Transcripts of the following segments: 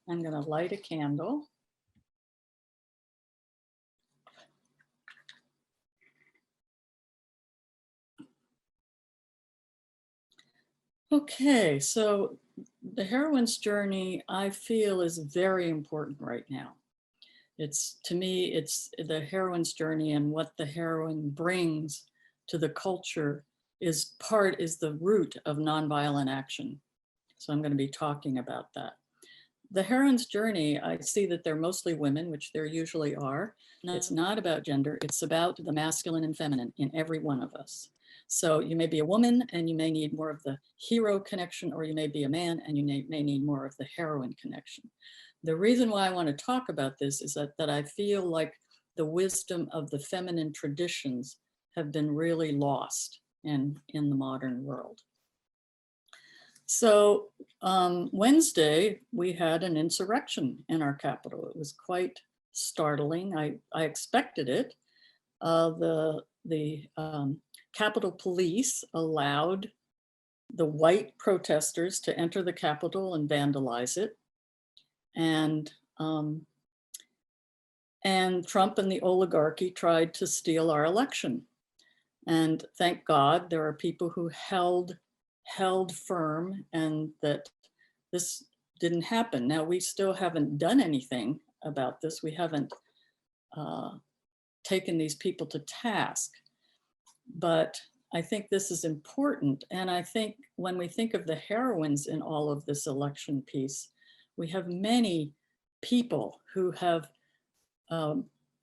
I'm going to light a candle. Okay, so the heroine's journey, I feel, is very important right now. To me, it's the heroine's journey, and what the heroine brings to the culture is the root of nonviolent action. So I'm going to be talking about that. The heroine's journey, I see that they're mostly women, which there usually are. It's not about gender, it's about the masculine and feminine in every one of us. So you may be a woman and you may need more of the hero connection, or you may be a man and you may need more of the heroine connection. The reason why I want to talk about this is that I feel like the wisdom of the feminine traditions have been really lost in the modern world. So Wednesday, we had an insurrection in our capital. It was quite startling. I expected it. The Capitol Police allowed the white protesters to enter the Capitol and vandalize it. And Trump and the oligarchy tried to steal our election. And thank God there are people who held firm and that this didn't happen. Now, we still haven't done anything about this. We haven't taken these people to task, but I think this is important. And I think when we think of the heroines in all of this election piece, we have many people who have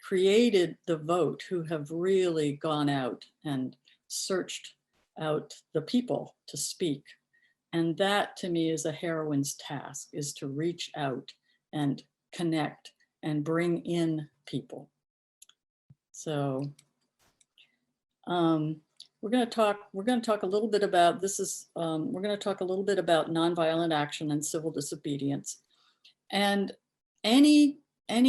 created the vote, who have really gone out and searched out the people to speak. And that to me is a heroine's task, is to reach out and connect and bring in people. So we're going to talk a little bit about we're going to talk a little bit about nonviolent action and civil disobedience. And any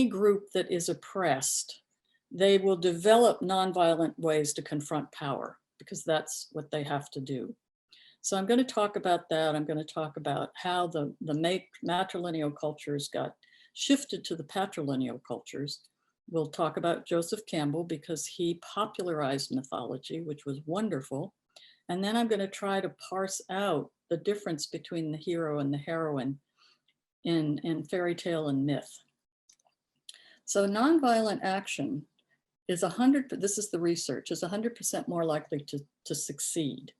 group that is oppressed, they will develop nonviolent ways to confront power, because that's what they have to do. So I'm going to talk about that. I'm going to talk about how the matrilineal cultures got shifted to the patrilineal cultures. We'll talk about Joseph Campbell because he popularized mythology, which was wonderful. And then I'm going to try to parse out the difference between the hero and the heroine in fairy tale and myth. So nonviolent action is this is the research, is 100% more likely to succeed.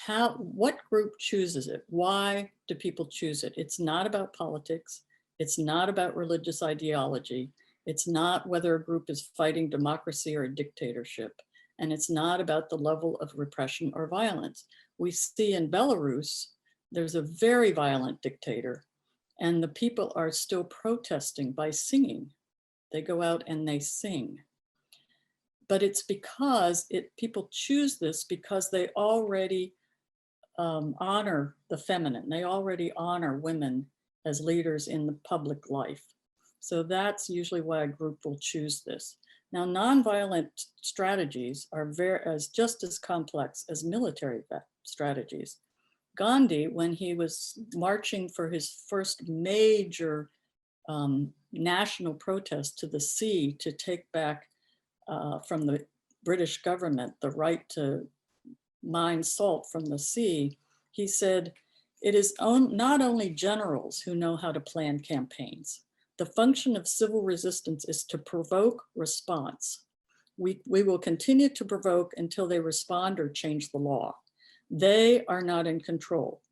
What group chooses it? Why do people choose it? It's not about politics. It's not about religious ideology. It's not whether a group is fighting democracy or a dictatorship. And it's not about the level of repression or violence. We see in Belarus, there's a very violent dictator, and the people are still protesting by singing. They go out and they sing. But it's because people choose this because they already honor the feminine. They already honor women as leaders in the public life. So that's usually why a group will choose this. Now, nonviolent strategies are just as complex as military strategies. Gandhi, when he was marching for his first major national protest to the sea to take back from the British government the right to mine salt from the sea, he said, "It is not only generals who know how to plan campaigns. The function of civil resistance is to provoke response. We will continue to provoke until they respond or change the law. They are not in control.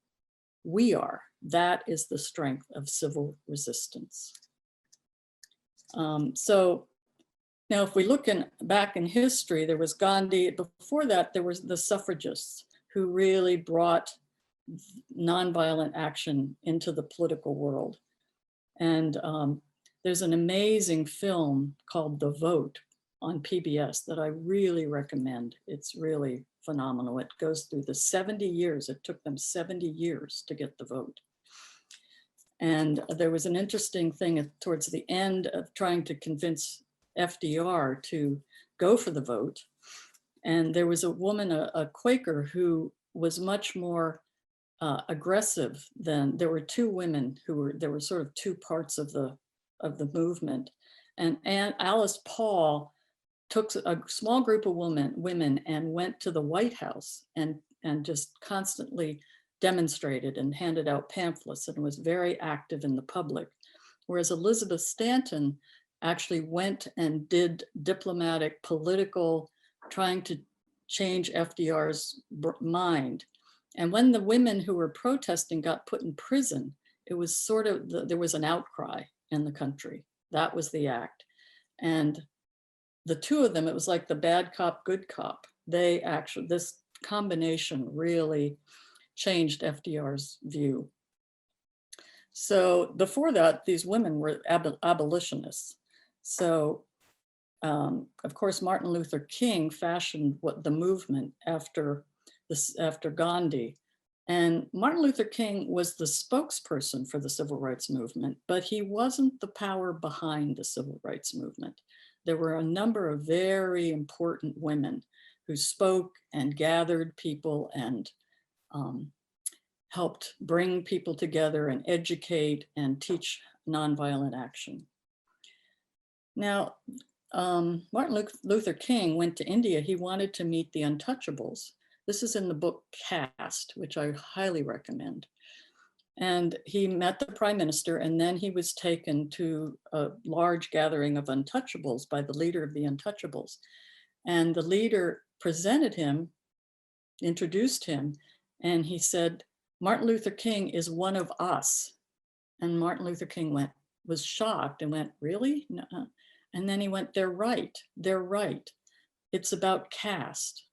We are. That is the strength of civil resistance." So now, if we look back in history, there was Gandhi. Before that, there was the suffragists who really brought nonviolent action into the political world. And there's an amazing film called The Vote on PBS that I really recommend. It's really phenomenal. It goes through the 70 years. It took them 70 years to get the vote. And there was an interesting thing towards the end of trying to convince FDR to go for the vote. And there was a woman, a Quaker, who was much more aggressive than, there were two women who were, there were sort of two parts of the movement. And Alice Paul took a small group of women and went to the White House and just constantly demonstrated and handed out pamphlets and was very active in the public. Whereas Elizabeth Stanton actually went and did diplomatic, political, trying to change FDR's mind. And when the women who were protesting got put in prison, it was sort of, there was an outcry in the country. That was the act. And the two of them, it was like the bad cop, good cop. They actually, this combination really changed FDR's view. So before that, these women were abolitionists. So of course, Martin Luther King fashioned what the movement after Gandhi. And Martin Luther King was the spokesperson for the civil rights movement, but he wasn't the power behind the civil rights movement. There were a number of very important women who spoke and gathered people and helped bring people together and educate and teach nonviolent action. Now, Martin Luther King went to India. He wanted to meet the untouchables. This is in the book Caste, which I highly recommend. And he met the prime minister, and then he was taken to a large gathering of untouchables by the leader of the untouchables. And the leader presented him, introduced him, and he said, Martin Luther King is one of us. And Martin Luther King was shocked and went, really? No. And then he went, they're right, they're right. It's about caste.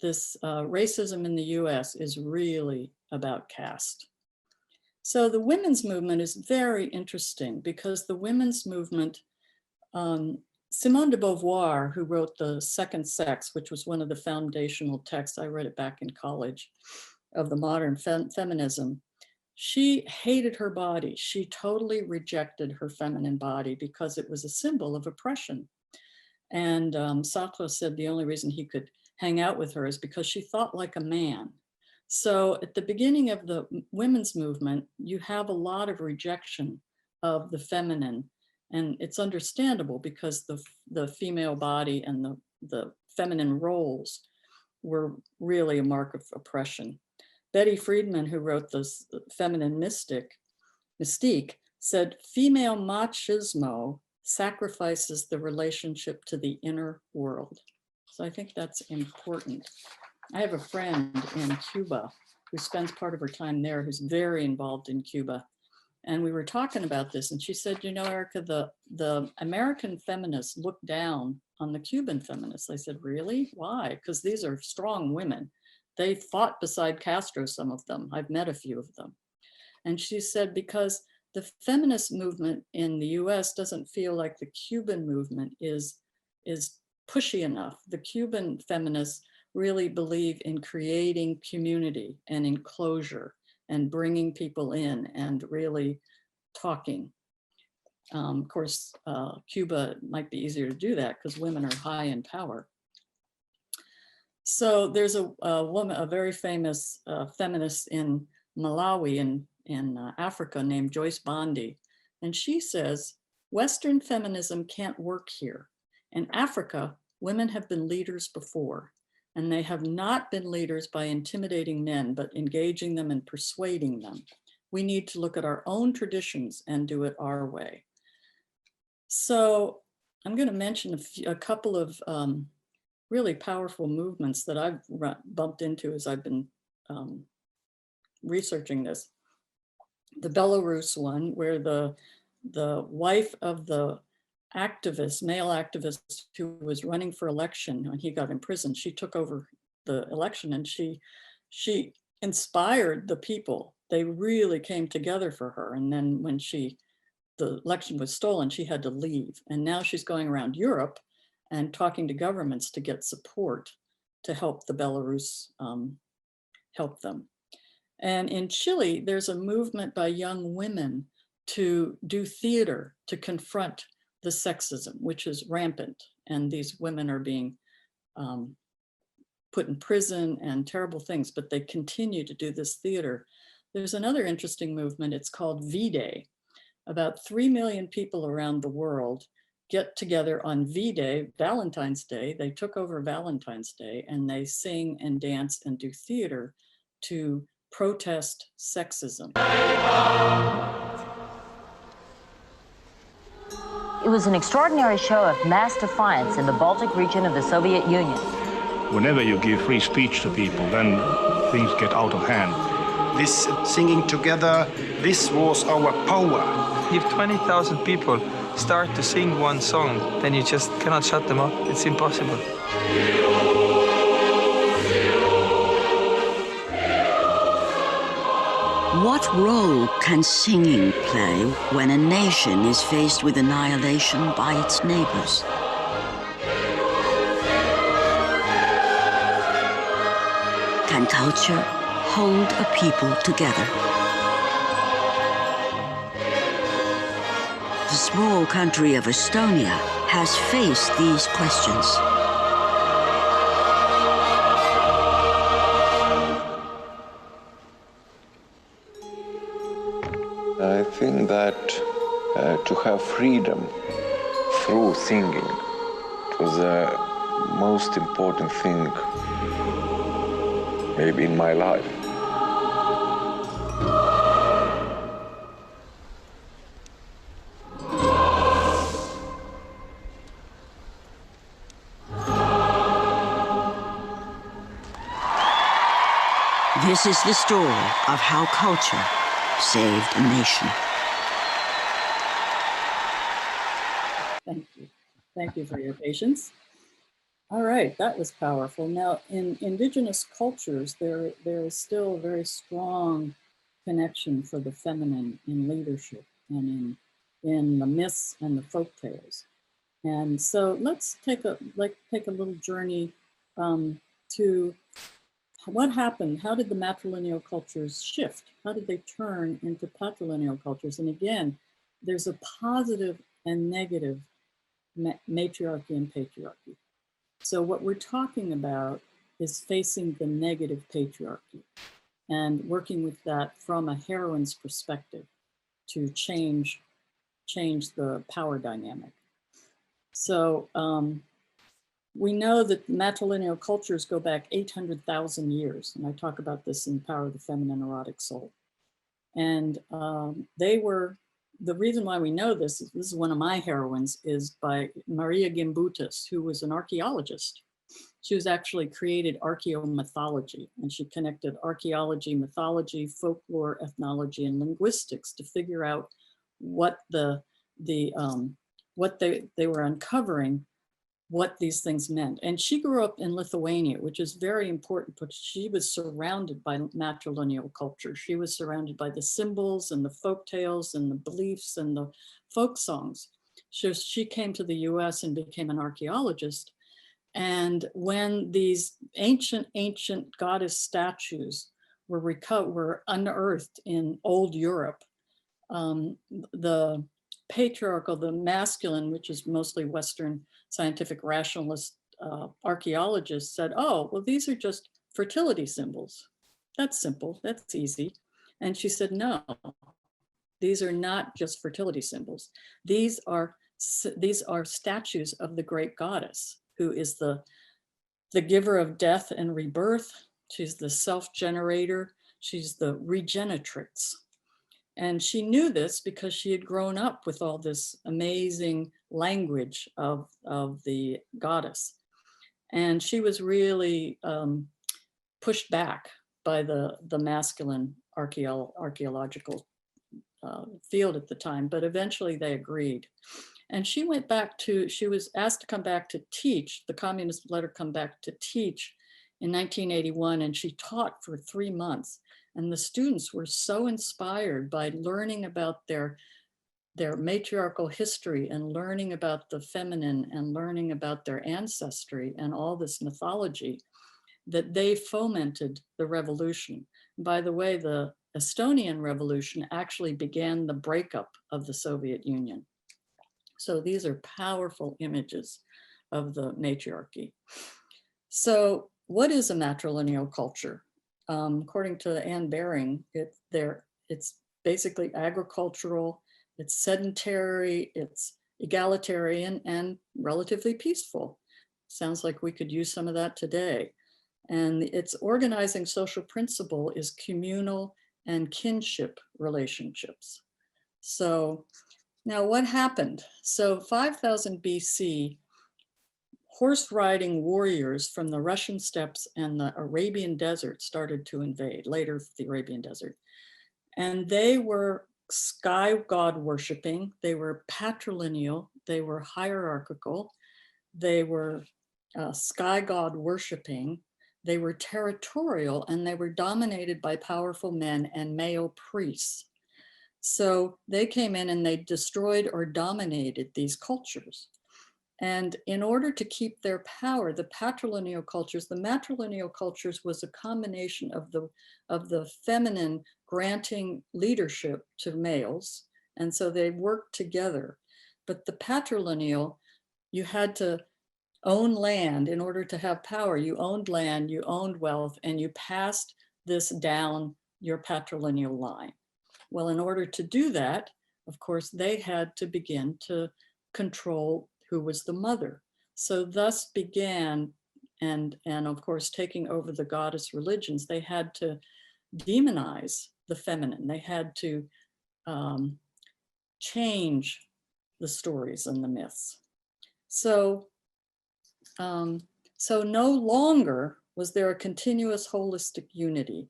This racism in the US is really about caste. So the women's movement is very interesting because the women's movement, Simone de Beauvoir, who wrote The Second Sex, which was one of the foundational texts, I read it back in college, of the modern feminism, she hated her body. She totally rejected her feminine body because it was a symbol of oppression. And Sartre said the only reason he could hang out with her is because she thought like a man. So at the beginning of the women's movement, you have a lot of rejection of the feminine. And it's understandable because the female body and the feminine roles were really a mark of oppression. Betty Friedman, who wrote this Feminine Mystique, said, female machismo sacrifices the relationship to the inner world. So I think that's important. I have a friend in Cuba who spends part of her time there, who's very involved in Cuba. And we were talking about this, and she said, you know, Erica, the American feminists look down on the Cuban feminists. I said, really? Why? Because these are strong women. They fought beside Castro, some of them. I've met a few of them. And she said, because the feminist movement in the US doesn't feel like the Cuban movement is pushy enough. The Cuban feminists really believe in creating community and enclosure and bringing people in and really talking. Of course, Cuba might be easier to do that because women are high in power. So there's a woman, a very famous feminist in Malawi in Africa named Joyce Bondi. And she says, Western feminism can't work here. In Africa, women have been leaders before, and they have not been leaders by intimidating men, but engaging them and persuading them. We need to look at our own traditions and do it our way. So I'm going to mention a couple of really powerful movements that I've bumped into as I've been researching this. The Belarus one, where the wife of the activist, male activist who was running for election when he got imprisoned, she took over the election and she inspired the people. They really came together for her. And then when the election was stolen, she had to leave. And now she's going around Europe and talking to governments to get support to help the Belarus help them. And in Chile, there's a movement by young women to do theater to confront the sexism, which is rampant. And these women are being put in prison and terrible things, but they continue to do this theater. There's another interesting movement. It's called V-Day. About 3 million people around the world get together on V-Day, Valentine's Day. They took over Valentine's Day, and they sing and dance and do theater to protest sexism. It was an extraordinary show of mass defiance in the Baltic region of the Soviet Union. Whenever you give free speech to people, then things get out of hand. This singing together, this was our power. If 20,000 people start to sing one song, then you just cannot shut them up. It's impossible. What role can singing play when a nation is faced with annihilation by its neighbors? Can culture hold a people together? The small country of Estonia has faced these questions. I think that to have freedom through singing was the most important thing maybe in my life. This is the story of how culture saved a nation. Thank you. Thank you for your patience. All right, that was powerful. Now, in indigenous cultures, there is still a very strong connection for the feminine in leadership and in the myths and the folk tales. And so let's take a little journey to what happened. How did the matrilineal cultures shift? How did they turn into patrilineal cultures? And again, there's a positive and negative matriarchy and patriarchy. So what we're talking about is facing the negative patriarchy and working with that from a heroine's perspective to change the power dynamic. So we know that matrilineal cultures go back 800,000 years, and I talk about this in Power of the Feminine Erotic Soul. And the reason why we know this is one of my heroines, is by Maria Gimbutas, who was an archaeologist. She was actually created archaeomythology, and she connected archaeology, mythology, folklore, ethnology, and linguistics to figure out what what they were uncovering, what these things meant. And she grew up in Lithuania, which is very important, but she was surrounded by matrilineal culture. She was surrounded by the symbols and the folk tales and the beliefs and the folk songs. She came to the US and became an archaeologist. And when these ancient goddess statues were unearthed in old Europe, the patriarchal, the masculine, which is mostly Western scientific rationalist archaeologists, said, oh, well, these are just fertility symbols. That's simple, that's easy. And she said, no, these are not just fertility symbols. These are statues of the great goddess, who is the giver of death and rebirth. She's the self-generator. She's the regenetrix. And she knew this because she had grown up with all this amazing language of the goddess. And she was really pushed back by the masculine archaeological field at the time, but eventually they agreed. And she went back she was asked to come back to teach. The communists let her come back to teach in 1981, and she taught for 3 months. And the students were so inspired by learning about their matriarchal history and learning about the feminine and learning about their ancestry and all this mythology that they fomented the revolution. By the way, the Estonian Revolution actually began the breakup of the Soviet Union. So these are powerful images of the matriarchy. So what is a matrilineal culture? According to Anne Baring, it's basically agricultural, it's sedentary, it's egalitarian, and relatively peaceful. Sounds like we could use some of that today. And its organizing social principle is communal and kinship relationships. So now what happened? So 5000 BC, horse riding warriors from the Russian steppes and the Arabian desert started to invade, later the Arabian desert. And they were sky god worshiping, they were patrilineal, they were hierarchical, they were sky god worshiping, they were territorial, and they were dominated by powerful men and male priests. So they came in and they destroyed or dominated these cultures. And in order to keep their power, the patrilineal cultures was a combination of the feminine granting leadership to males. And so they worked together. But the patrilineal, you had to own land in order to have power. You owned land, you owned wealth, and you passed this down your patrilineal line. Well, in order to do that, of course, they had to begin to control who was the mother. So thus began, and of course, taking over the goddess religions, they had to demonize the feminine. They had to change the stories and the myths. So no longer was there a continuous holistic unity.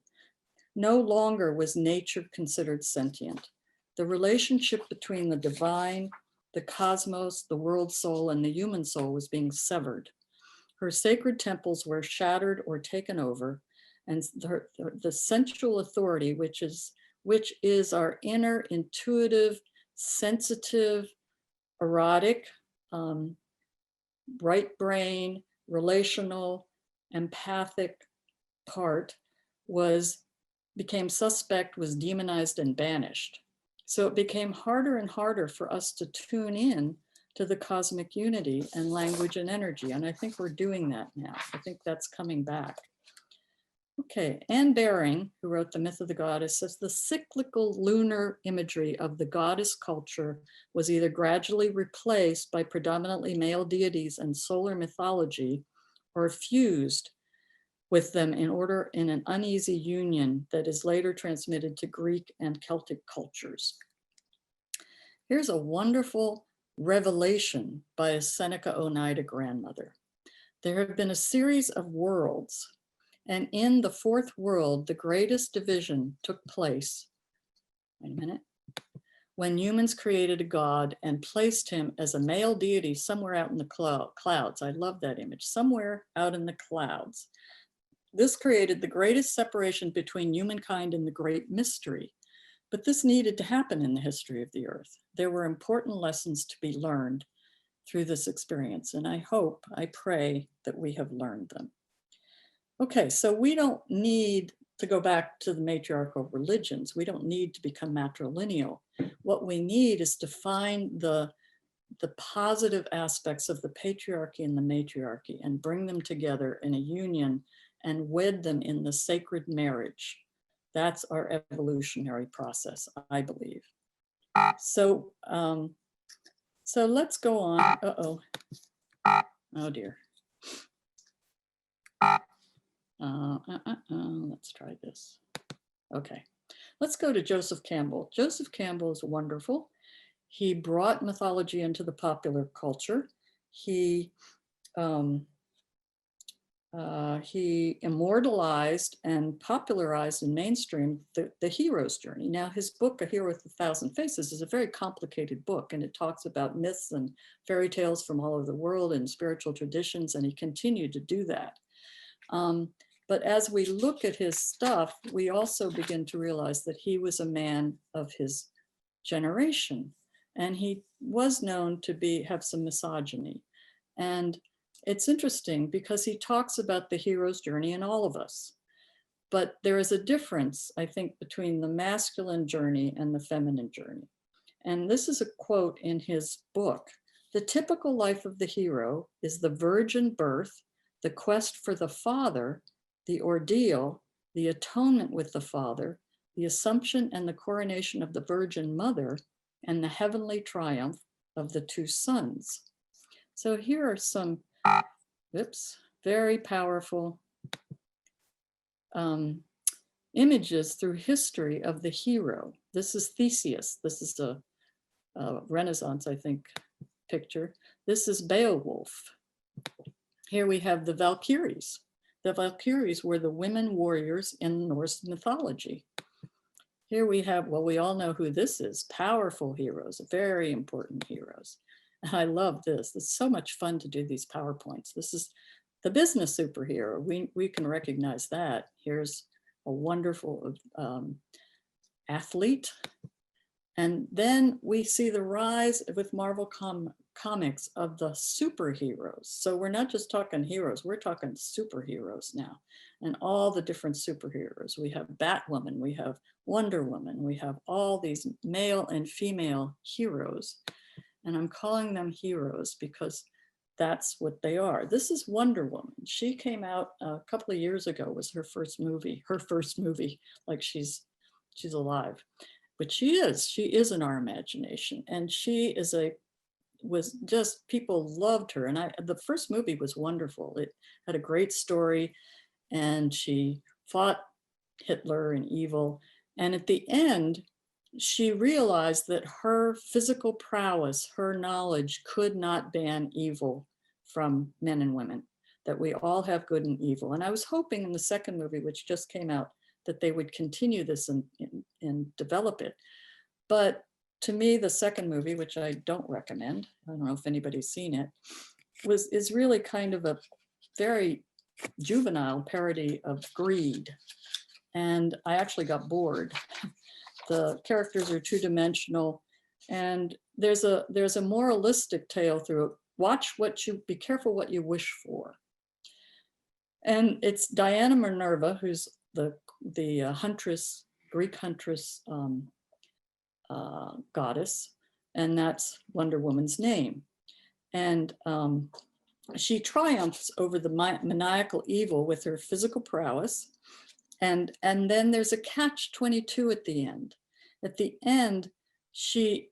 No longer was nature considered sentient. The relationship between the divine, the cosmos, the world soul, and the human soul was being severed. Her sacred temples were shattered or taken over, and the sensual authority, which is our inner, intuitive, sensitive, erotic, right brain, relational, empathic part, became suspect, was demonized and banished. So it became harder and harder for us to tune in to the cosmic unity and language and energy. And I think we're doing that now. I think that's coming back. Okay, Anne Baring, who wrote The Myth of the Goddess, says the cyclical lunar imagery of the goddess culture was either gradually replaced by predominantly male deities and solar mythology, or fused with them in an uneasy union that is later transmitted to Greek and Celtic cultures. Here's a wonderful revelation by a Seneca Oneida grandmother. There have been a series of worlds, and in the fourth world, the greatest division took place, wait a minute, when humans created a god and placed him as a male deity somewhere out in the clouds. I love that image, somewhere out in the clouds. This created the greatest separation between humankind and the great mystery. But this needed to happen in the history of the earth. There were important lessons to be learned through this experience, and I pray that we have learned them. Okay, so we don't need to go back to the matriarchal religions. We don't need to become matrilineal. What we need is to find the positive aspects of the patriarchy and the matriarchy and bring them together in a union and wed them in the sacred marriage. That's our evolutionary process, I believe. So, so let's go on. Uh-oh. Oh dear. Let's try this. Okay, let's go to Joseph Campbell. Joseph Campbell is wonderful. He brought mythology into the popular culture. He immortalized and popularized in mainstream the hero's journey. Now, his book, A Hero with 1,000 Faces, is a very complicated book, and it talks about myths and fairy tales from all over the world and spiritual traditions, and he continued to do that. But as we look at his stuff, we also begin to realize that he was a man of his generation, and he was known to have some misogyny. And it's interesting because he talks about the hero's journey in all of us. But there is a difference, I think, between the masculine journey and the feminine journey. And this is a quote in his book. The typical life of the hero is the virgin birth, the quest for the Father, the ordeal, the atonement with the Father, the assumption and the coronation of the Virgin Mother, and the heavenly triumph of the two sons. So here are some, very powerful images through history of the hero. This is Theseus. This is a Renaissance, I think, picture. This is Beowulf. Here we have the Valkyries. The Valkyries were the women warriors in Norse mythology. Here we have, well, we all know who this is, powerful heroes, very important heroes. And I love this. It's so much fun to do these PowerPoints. This is the business superhero. We can recognize that. Here's a wonderful athlete. And then we see the rise with Marvel Comics of the superheroes. So we're not just talking heroes, we're talking superheroes now. And all the different superheroes. We have Batwoman, we have Wonder Woman, we have all these male and female heroes. And I'm calling them heroes because that's what they are. This is Wonder Woman. She came out a couple of years ago, was her first movie, like she's alive. But she is in our imagination. And she was just, people loved her. And the first movie was wonderful. It had a great story and she fought Hitler and evil. And at the end, she realized that her physical prowess, her knowledge could not ban evil from men and women, that we all have good and evil. And I was hoping in the second movie, which just came out, that they would continue this and develop it. But to me, the second movie, which I don't recommend, I don't know if anybody's seen it, is really kind of a very juvenile parody of greed. And I actually got bored. The characters are two-dimensional, and there's a moralistic tale through it. Be careful what you wish for. And it's Diana Minerva, who's the huntress, Greek huntress goddess, and that's Wonder Woman's name. And she triumphs over the maniacal evil with her physical prowess. And then there's a catch-22 at the end. At the end, she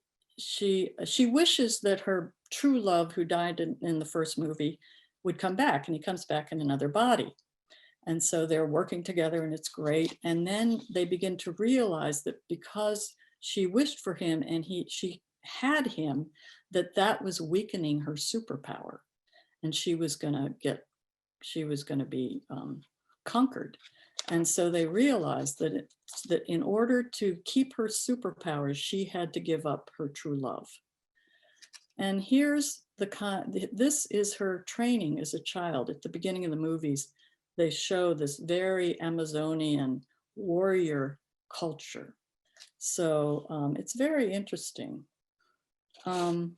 wishes that her true love, who died in the first movie, would come back, and he comes back in another body. And so they're working together and it's great. And then they begin to realize that because she wished for him and she had him, that was weakening her superpower. And she was gonna be conquered. And so they realized that in order to keep her superpowers, she had to give up her true love. And here's this is her training as a child. At the beginning of the movies, they show this very Amazonian warrior culture. So it's very interesting. I'm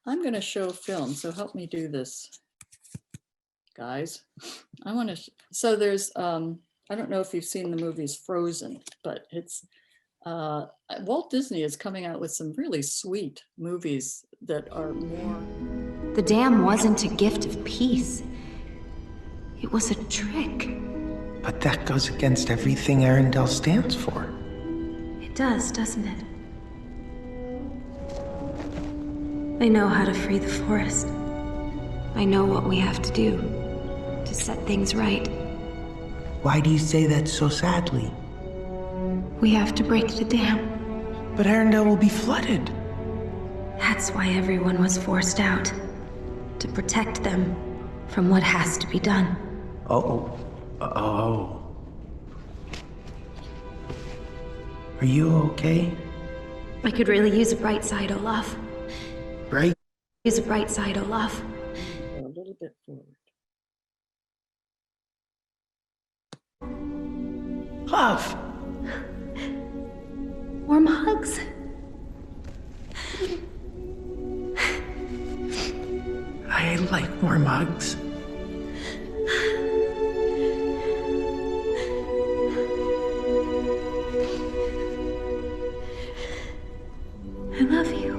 going to show film, so help me do this, guys. So there's, I don't know if you've seen the movies Frozen, but it's, Walt Disney is coming out with some really sweet movies that are more. The dam wasn't a gift of peace. It was a trick. But that goes against everything Arendelle stands for. It does, doesn't it? I know how to free the forest. I know what we have to do to set things right. Why do you say that so sadly? We have to break the dam. But Arendelle will be flooded. That's why everyone was forced out. To protect them from what has to be done. Oh. Are you okay? I could really use a bright side, Olaf. Right? Use a bright side, Olaf. A little bit forward. Love! Warm hugs. I like warm hugs. I love you.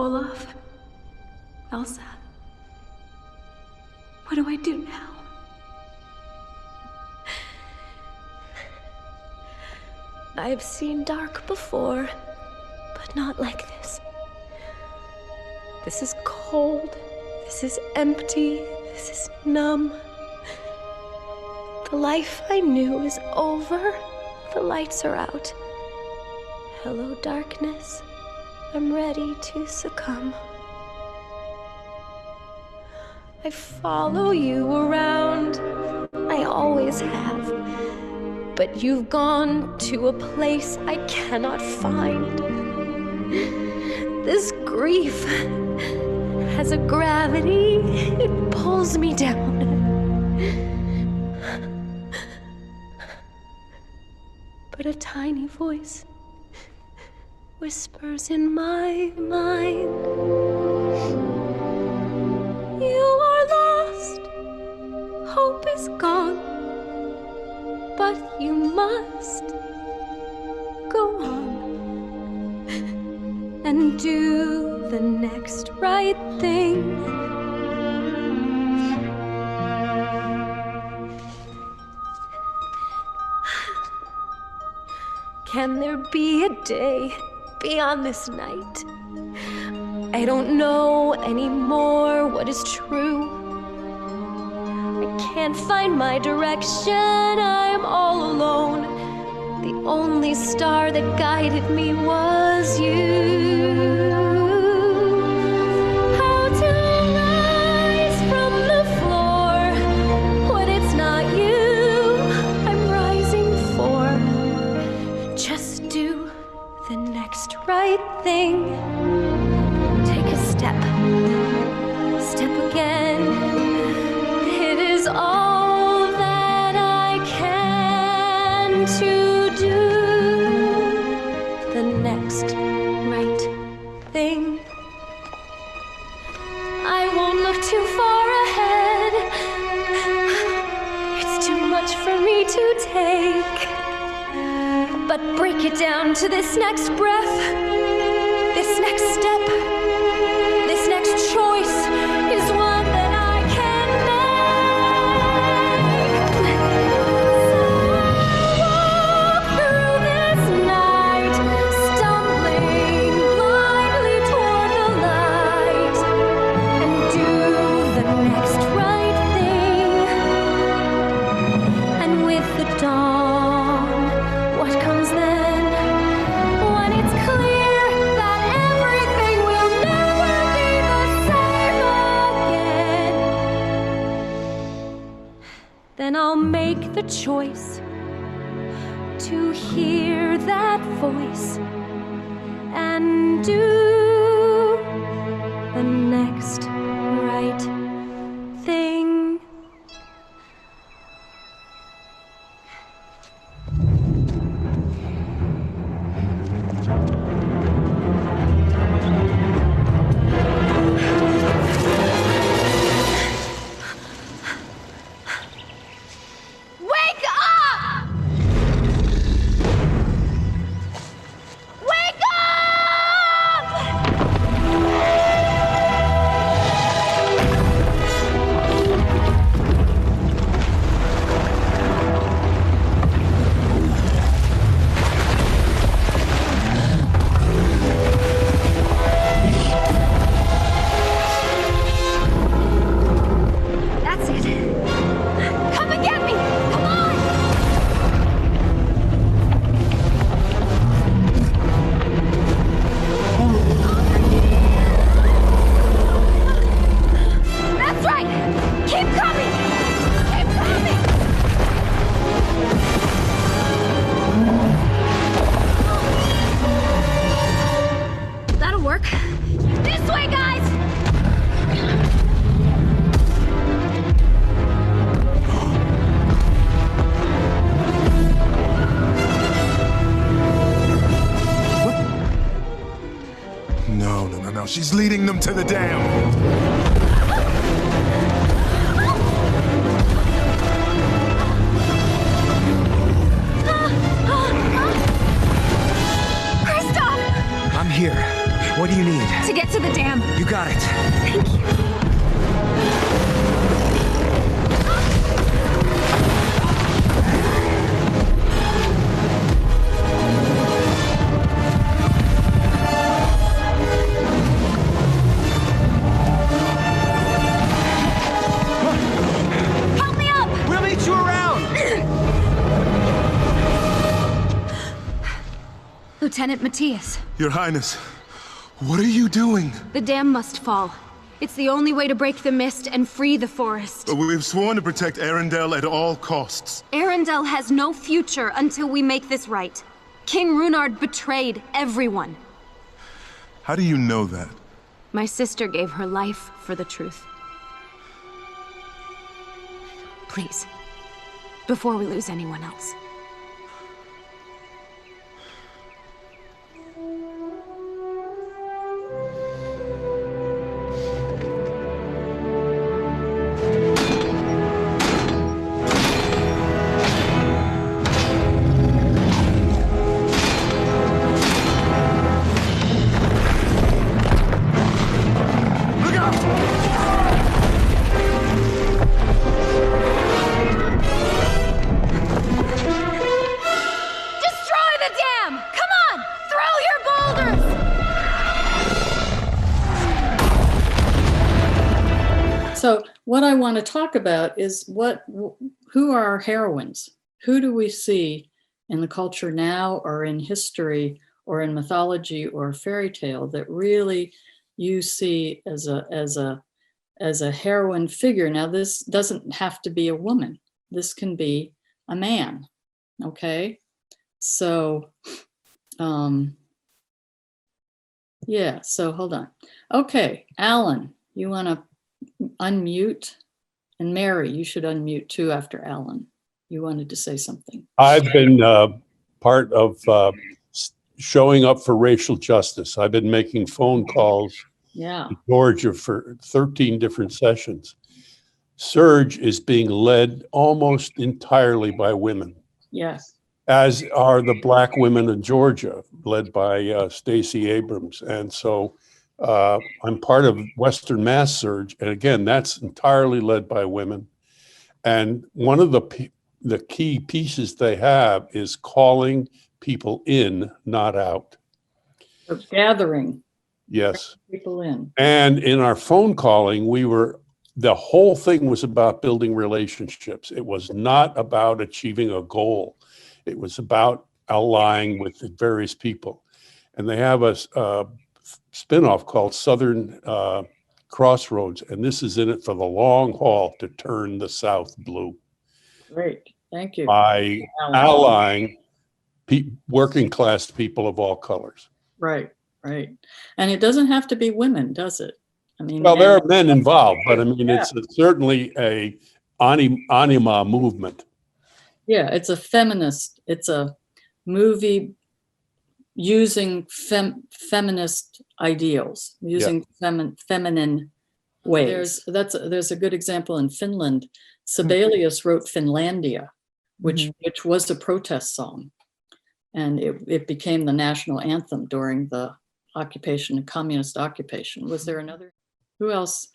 Olaf. Elsa. What do I do now? I've seen dark before, but not like this. This is cold. This is empty. This is numb. The life I knew is over. The lights are out. Hello, darkness. I'm ready to succumb. I follow you around. I always have. But you've gone to a place I cannot find. This grief has a gravity. It pulls me down. But a tiny voice whispers in my mind. You are lost. Hope is gone. But you must go on and do the next right thing. Can there be a day beyond this night? I don't know anymore what is true. I can't find my direction, I'm all alone. The only star that guided me was you. How to rise from the floor when it's not you I'm rising for. Just do the next right thing. Take a step, step again. It is all that I can to do the next right thing. I won't look too far ahead. It's too much for me to take. But break it down to this next breath, this next step, this next choice is one that I can make. So I walk through this night, stumbling blindly toward the light, and do the next right thing. And with the dawn, what comes then? When it's clear that everything will never be the same again, then I'll make the choice to hear that voice and do the next right thing. Wake up! Wake up! That's it. Come and get me! Come on! That's right! Keep coming! Keep coming! That'll work. This way, guys! No. She's leading them to the dam. Kristoff! I'm here. What do you need? To get to the dam. You got it. Thank you. Help me up! We'll meet you around! Lieutenant Matthias, Your Highness, what are you doing? the dam must fall. It's the only way to break the mist and free the forest. We've sworn to protect Arendelle at all costs. Arendelle has no future until we make this right. King Runard betrayed everyone. How do you know that? My sister gave her life for the truth. Please, before we lose anyone else. So what I want to talk about is who are our heroines? Who do we see in the culture now, or in history, or in mythology, or fairy tale that really you see as a heroine figure? Now, this doesn't have to be a woman. This can be a man. Okay, so yeah. So hold on. Okay, Alan, you want to unmute? And Mary, you should unmute too after Alan. You wanted to say something. I've been part of showing up for racial justice. I've been making phone calls to Georgia for 13 different sessions. Surge is being led almost entirely by women. Yes. As are the Black women in Georgia, led by Stacey Abrams. And so I'm part of Western Mass Surge. And again, that's entirely led by women. And one of the key pieces they have is calling people in, not out. So gathering. Yes. People in. And in our phone calling, the whole thing was about building relationships. It was not about achieving a goal. It was about allying with the various people. And they have a spinoff called Southern Crossroads, and this is in it for the long haul to turn the South blue. Great, thank you. By allying working class people of all colors. Right, right. And it doesn't have to be women, does it? I mean, well, there are men involved, but I mean, it's certainly a anima movement. Yeah, it's a feminist, it's a movie using feminist ideals, using feminine ways. There's a good example in Finland. Sibelius wrote Finlandia, which was a protest song, and it became the national anthem during the occupation, communist occupation. Was there another? Who else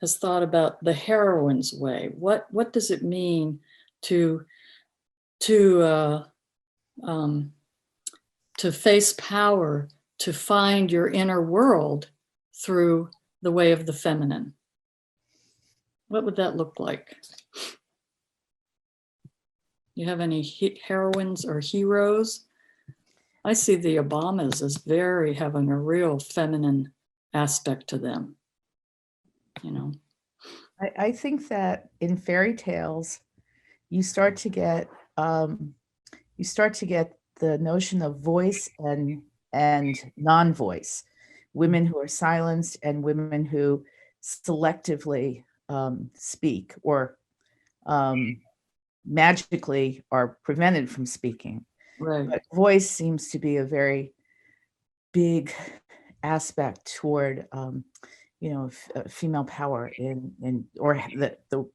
has thought about the heroine's way? What does it mean to face power, to find your inner world through the way of the feminine? What would that look like? You have any heroines or heroes? I see the Obamas as having a real feminine aspect to them, you know. I think that in fairy tales, you start to get the notion of voice and non-voice, women who are silenced and women who selectively speak or magically are prevented from speaking. Right. But voice seems to be a very big aspect toward female power or the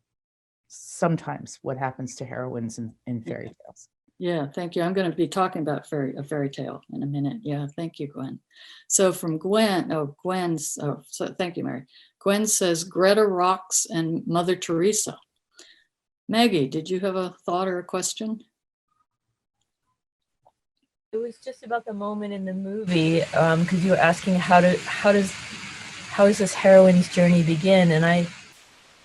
sometimes what happens to heroines in fairy tales. Yeah, thank you. I'm going to be talking about a fairy tale in a minute. Yeah, thank you, Gwen. So from Gwen, so thank you, Mary. Gwen says Greta rocks and Mother Teresa. Maggie, did you have a thought or a question? It was just about the moment in the movie, because you were asking how does this heroine's journey begin? And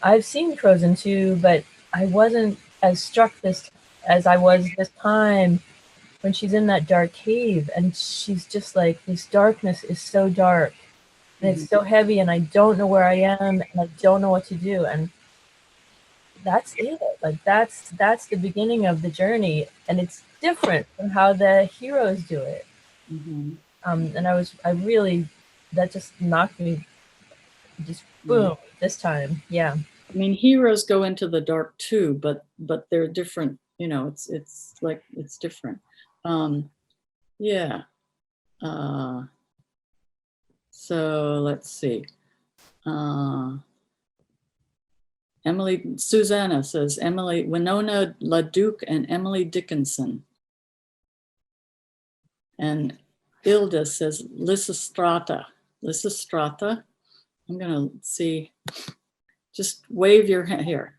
I've seen Frozen 2, but I wasn't as struck as I was this time when she's in that dark cave and she's just like, this darkness is so dark and it's so heavy and I don't know where I am and I don't know what to do. And that's it. Like that's the beginning of the journey, and it's different from how the heroes do it. And that just knocked me, just boom, this time. Yeah. I mean, heroes go into the dark too, but they're different. You know, it's like it's different. Yeah. So let's see. Emily Susanna says Winona LaDuke and Emily Dickinson. And Ilda says Lysistrata. I'm gonna see. Just wave your hand here.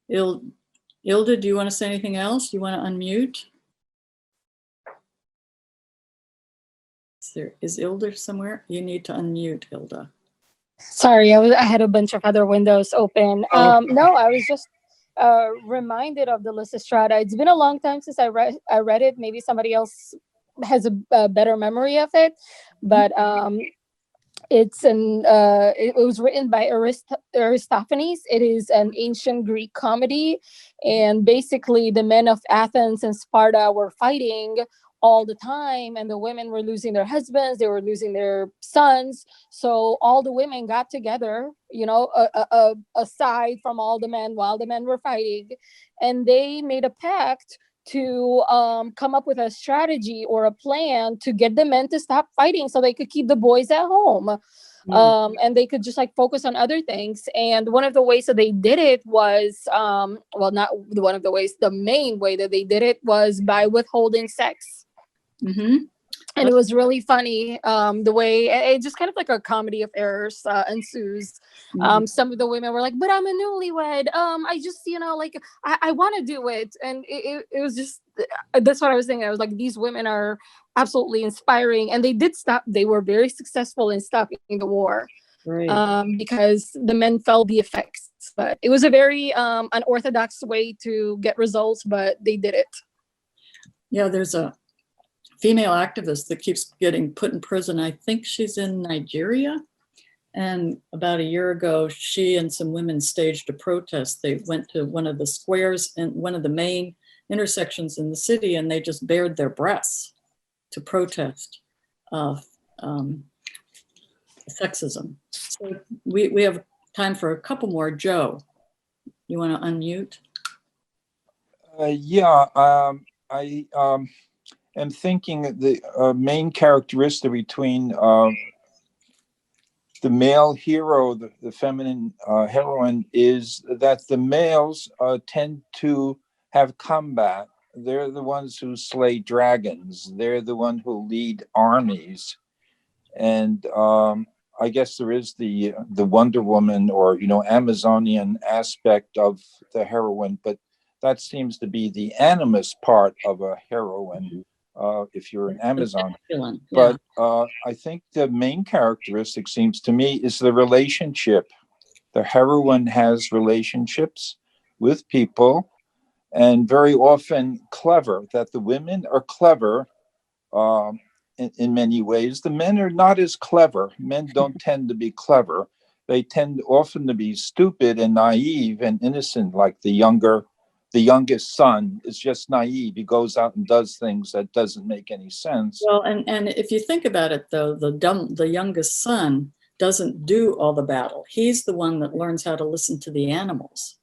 Ilda, do you want to say anything else? You want to unmute? Is Ilda somewhere? You need to unmute, Ilda. Sorry, I had a bunch of other windows open. No, I was just reminded of the Lysistrata. It's been a long time since I read it. Maybe somebody else has a better memory of it, but it was written by Aristophanes. It is an ancient Greek comedy, and basically the men of Athens and Sparta were fighting all the time, and the women were losing their husbands, they were losing their sons. So all the women got together, you know, aside from all the men while the men were fighting, and they made a pact to come up with a strategy or a plan to get the men to stop fighting so they could keep the boys at home. And they could just like focus on other things. And one of the ways that they did it was, not one of the ways, the main way that they did it was by withholding sex. And it was really funny the way it just kind of like a comedy of errors ensues. Some of the women were like, but I'm a newlywed. I just, you know, like I want to do it. And it was just, that's what I was thinking. I was like, these women are absolutely inspiring. And they did stop. They were very successful in stopping the war. Because the men felt the effects. But it was a very unorthodox way to get results, but they did it. Yeah, there's a female activist that keeps getting put in prison. I think she's in Nigeria. And about a year ago, she and some women staged a protest. They went to one of the squares and one of the main intersections in the city, and they just bared their breasts to protest sexism. So we have time for a couple more. Joe, you want to unmute? I am thinking the main characteristic between the male hero, the feminine heroine, is that the males tend to have combat. They're the ones who slay dragons. They're the one who lead armies. And I guess there is the Wonder Woman or, you know, Amazonian aspect of the heroine, but that seems to be the animus part of a heroine. If you're an Amazon. But I think the main characteristic seems to me is the relationship. The heroine has relationships with people, and very often clever, that the women are clever in many ways. The men are not as clever. Men don't tend to be clever. They tend often to be stupid and naive and innocent, like the youngest son is just naive. He goes out and does things that doesn't make any sense. Well, and if you think about it, though, the youngest son doesn't do all the battle. He's the one that learns how to listen to the animals.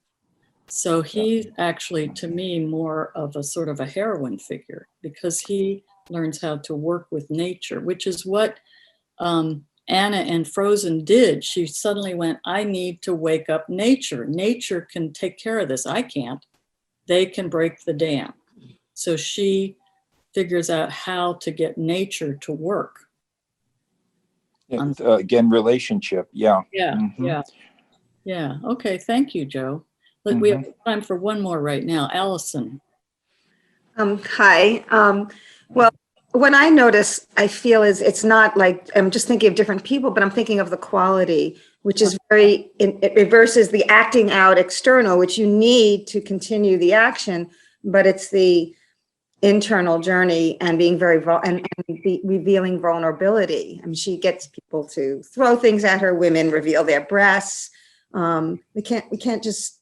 So he's actually, to me, more of a sort of a heroine figure, because he learns how to work with nature, which is what Anna in Frozen did. She suddenly went, I need to wake up nature. Nature can take care of this. I can't. They can break the dam. So she figures out how to get nature to work. Again, relationship. Yeah. Yeah, Mhm. yeah. Okay, thank you, Joe. We have time for one more right now. Allison. Hi. Well, what I notice, I feel is it's not like, I'm just thinking of different people, but I'm thinking of the quality, which is very, it versus the acting out external, which you need to continue the action, but it's the internal journey and being very, revealing vulnerability. I mean, she gets people to throw things at her, women reveal their breasts. We can't just,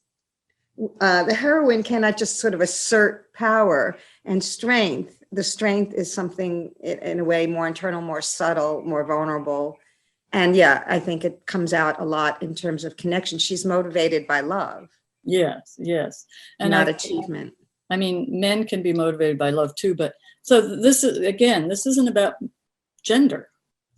the heroine cannot just sort of assert power and strength. The strength is something in a way more internal, more subtle, more vulnerable. And yeah, I think it comes out a lot in terms of connection. She's motivated by love. Yes, yes. And not achievement. I mean, men can be motivated by love too, but so this is, again, this isn't about gender.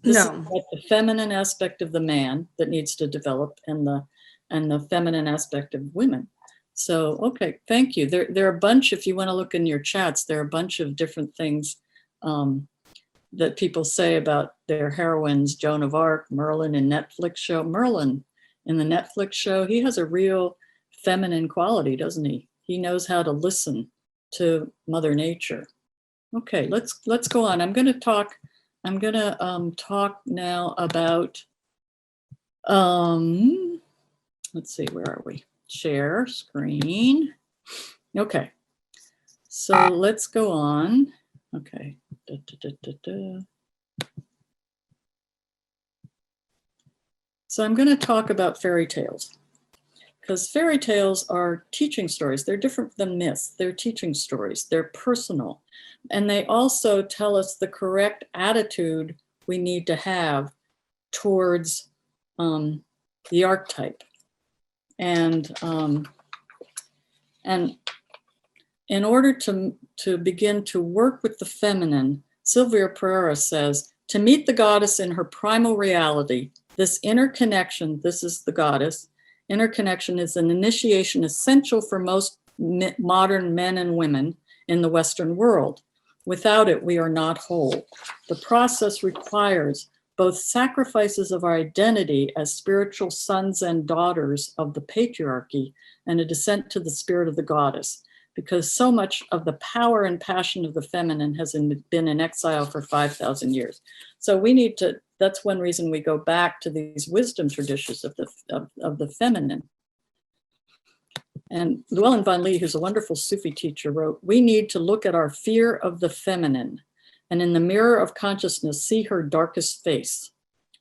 This is about the feminine aspect of the man that needs to develop and the feminine aspect of women. So, okay, thank you. There are a bunch, if you want to look in your chats, there are a bunch of different things that people say about their heroines, Joan of Arc, Merlin in Netflix show. Merlin in the Netflix show, he has a real feminine quality, doesn't he? He knows how to listen to Mother Nature. Okay, let's go on. I'm gonna talk now about, let's see, where are we? Share screen. Okay, so let's go on. Okay. So I'm going to talk about fairy tales, because fairy tales are teaching stories. They're different than myths. They're teaching stories. They're personal. And they also tell us the correct attitude we need to have towards the archetype. And in order to begin to work with the feminine, Sylvia Pereira says, to meet the goddess in her primal reality, this interconnection, this is the goddess, interconnection is an initiation essential for most modern men and women in the Western world. Without it, we are not whole. The process requires both sacrifices of our identity as spiritual sons and daughters of the patriarchy and a descent to the spirit of the goddess, because so much of the power and passion of the feminine has been in exile for 5,000 years. So we need to, that's one reason we go back to these wisdom traditions of the feminine. And Llewellyn Van Lee, who's a wonderful Sufi teacher, wrote, we need to look at our fear of the feminine and in the mirror of consciousness, see her darkest face.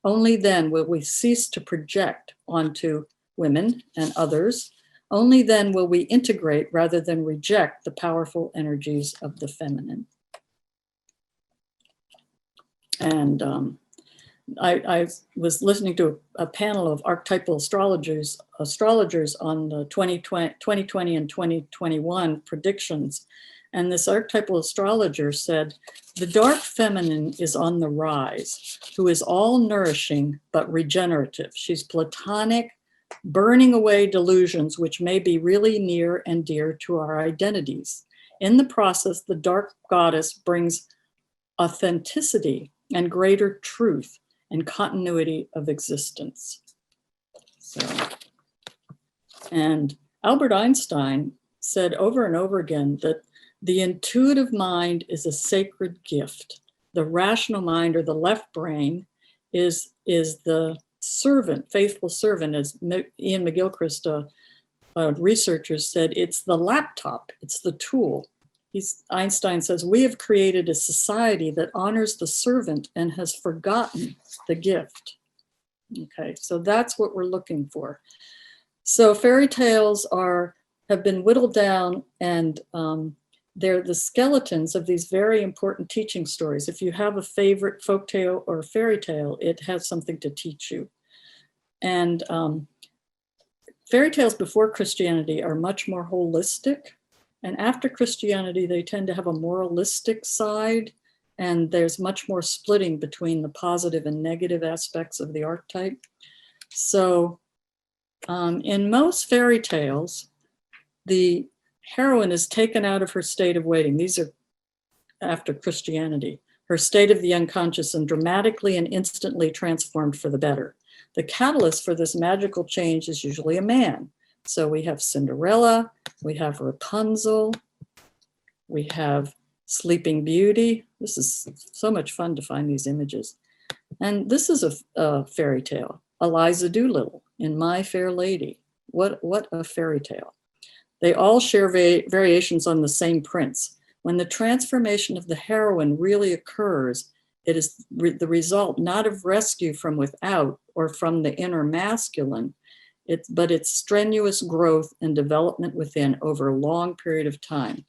Only then will we cease to project onto women and others. Only then will we integrate rather than reject the powerful energies of the feminine. And I was listening to a panel of archetypal astrologers on the 2020 and 2021 predictions. And this archetypal astrologer said, the dark feminine is on the rise, who is all nourishing but regenerative. She's platonic, burning away delusions which may be really near and dear to our identities. In the process, the dark goddess brings authenticity and greater truth and continuity of existence. So, and Albert Einstein said over and over again that the intuitive mind is a sacred gift. The rational mind, or the left brain, is the servant, faithful servant, as Ian McGilchrist, researchers said, it's the laptop, it's the tool. Einstein says, we have created a society that honors the servant and has forgotten the gift. Okay, so that's what we're looking for. So fairy tales have been whittled down, and they're the skeletons of these very important teaching stories. If you have a favorite folktale or fairy tale, it has something to teach you. And fairy tales before Christianity are much more holistic. And after Christianity, they tend to have a moralistic side, and there's much more splitting between the positive and negative aspects of the archetype. So in most fairy tales, the heroine is taken out of her state of waiting. These are after Christianity. Her state of the unconscious and dramatically and instantly transformed for the better. The catalyst for this magical change is usually a man. So we have Cinderella, we have Rapunzel, we have Sleeping Beauty. This is so much fun to find these images. And this is a fairy tale, Eliza Doolittle in My Fair Lady. What a fairy tale. They all share variations on the same prince. When the transformation of the heroine really occurs, it is the result not of rescue from without or from the inner masculine, but its strenuous growth and development within over a long period of time.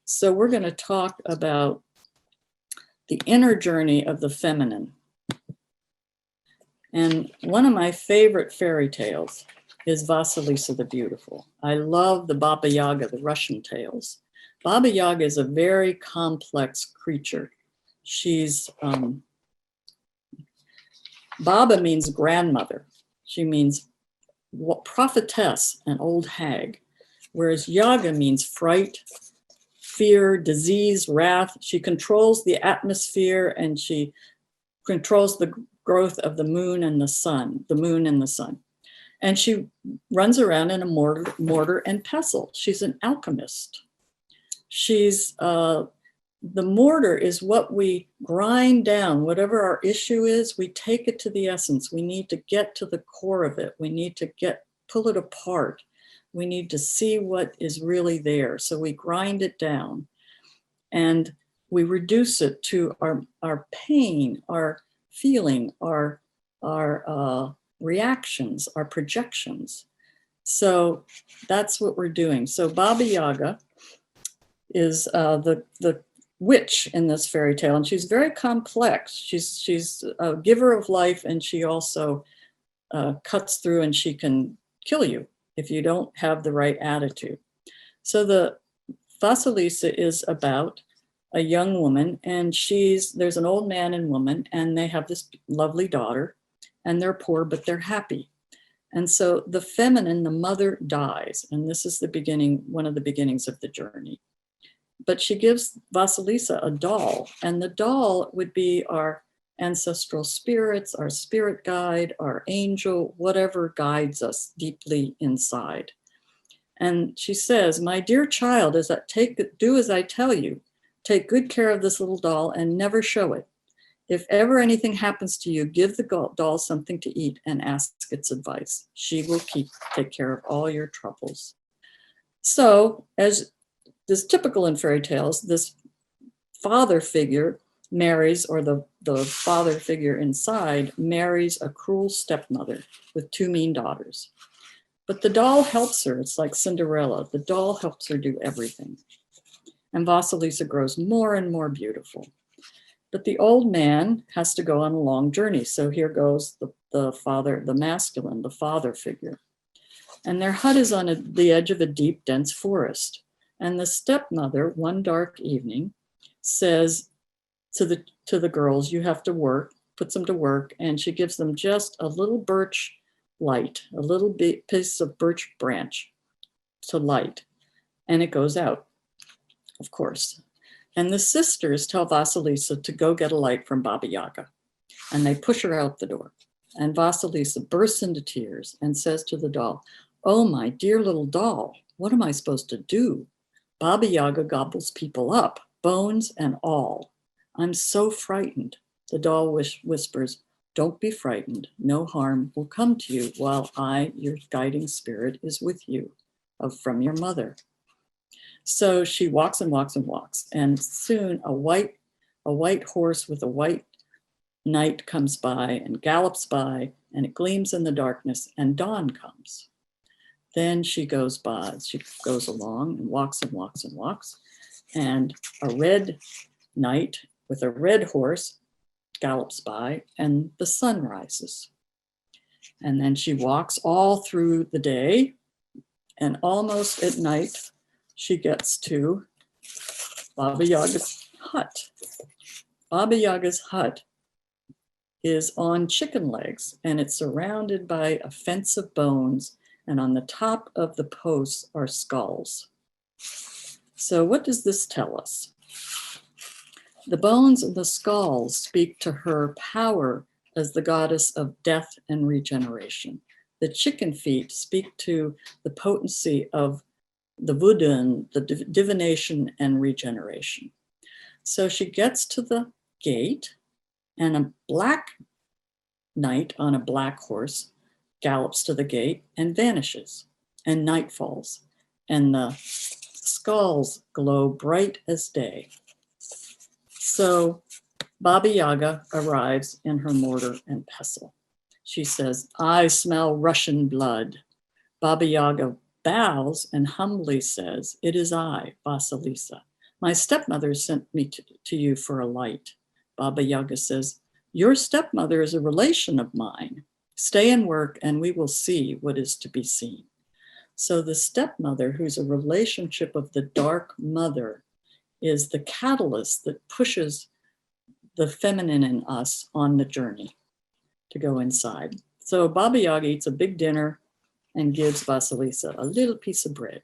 So we're going to talk about the inner journey of the feminine. And one of my favorite fairy tales is Vasilisa the Beautiful. I love the Baba Yaga, the Russian tales. Baba Yaga is a very complex creature. She's, Baba means grandmother. She means prophetess, an old hag, whereas Yaga means fright, fear, disease, wrath. She controls the atmosphere and she controls the growth of the moon and the sun, And she runs around in a mortar and pestle. She's an alchemist. She's, the mortar is what we grind down. Whatever our issue is, we take it to the essence. We need to get to the core of it. We need to pull it apart. We need to see what is really there. So we grind it down and we reduce it to our pain, our feeling, our reactions, our projections. So that's what we're doing. So Baba Yaga is the witch in this fairy tale, and she's very complex. She's a giver of life, and she also cuts through, and she can kill you if you don't have the right attitude. So the Vasilisa is about a young woman, and there's an old man and woman, and they have this lovely daughter, and they're poor, but they're happy. And so the feminine, the mother, dies, and this is the beginning, one of the beginnings of the journey. But she gives Vasilisa a doll, and the doll would be our ancestral spirits, our spirit guide, our angel, whatever guides us deeply inside. And she says, "My dear child, do as I tell you. Take good care of this little doll and never show it. If ever anything happens to you, give the doll something to eat and ask its advice. She will take care of all your troubles." So, as is typical in fairy tales, this father figure marries, or the father figure inside marries a cruel stepmother with two mean daughters. But the doll helps her. It's like Cinderella. The doll helps her do everything. And Vasilisa grows more and more beautiful. But the old man has to go on a long journey. So here goes the father, the masculine, the father figure. And their hut is on the edge of a deep, dense forest. And the stepmother, one dark evening, says to the girls, "You have to work," puts them to work, and she gives them just a little birch light, a little piece of birch branch to light, and it goes out, of course. And the sisters tell Vasilisa to go get a light from Baba Yaga, and they push her out the door. And Vasilisa bursts into tears and says to the doll, "Oh, my dear little doll, what am I supposed to do? Baba Yaga gobbles people up, bones and all. I'm so frightened." The doll whispers, "Don't be frightened. No harm will come to you while I, your guiding spirit, is with you, from your mother." So she walks and walks and walks, and soon a white horse with a white knight comes by and gallops by, and it gleams in the darkness, and dawn comes. Then she goes along and walks and walks and walks, and a red knight with a red horse gallops by, and the sun rises. And then she walks all through the day, and almost at night, she gets to Baba Yaga's hut. Baba Yaga's hut is on chicken legs, and it's surrounded by a fence of bones, and on the top of the posts are skulls. So what does this tell us? The bones and the skulls speak to her power as the goddess of death and regeneration. The chicken feet speak to the potency of the Wudun, the divination and regeneration. So she gets to the gate, and a black knight on a black horse gallops to the gate and vanishes, and night falls, and the skulls glow bright as day. So Baba Yaga arrives in her mortar and pestle. She says, "I smell Russian blood." Baba Yaga bows and humbly says, "It is I, Vasilisa. My stepmother sent me to you for a light." Baba Yaga says, "Your stepmother is a relation of mine. Stay and work, and we will see what is to be seen." So the stepmother, who's a relationship of the dark mother, is the catalyst that pushes the feminine in us on the journey to go inside. So Baba Yaga eats a big dinner and gives Vasilisa a little piece of bread.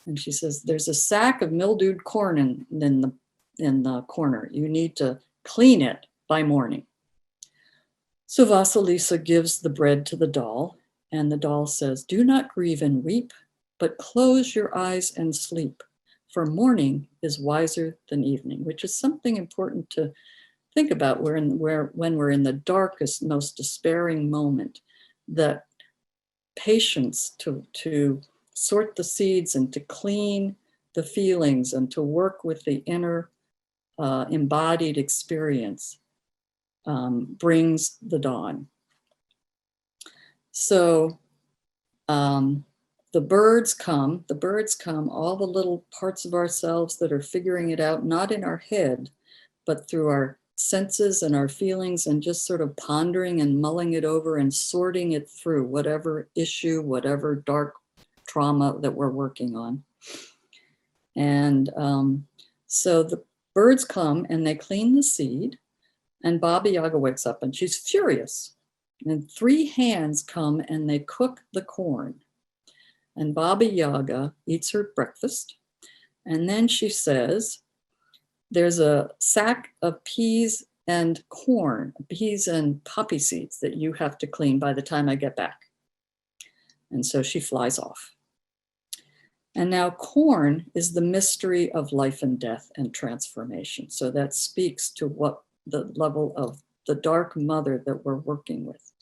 And she says, "There's a sack of mildewed corn in the corner. You need to clean it by morning." So Vasilisa gives the bread to the doll, and the doll says, "Do not grieve and weep, but close your eyes and sleep, for morning is wiser than evening," which is something important to think about when we're in the darkest, most despairing moment, that patience to sort the seeds and to clean the feelings and to work with the inner embodied experience brings the dawn. So the birds come, all the little parts of ourselves that are figuring it out, not in our head, but through our senses and our feelings, and just sort of pondering and mulling it over and sorting it through whatever issue, whatever dark trauma that we're working on. And so the birds come and they clean the seed, and Baba Yaga wakes up and she's furious. And 3 hands come and they cook the corn. And Baba Yaga eats her breakfast. And then she says, "There's a sack of peas and corn, peas and poppy seeds that you have to clean by the time I get back." And so she flies off. And now corn is the mystery of life and death and transformation. So that speaks to what the level of the dark mother that we're working with.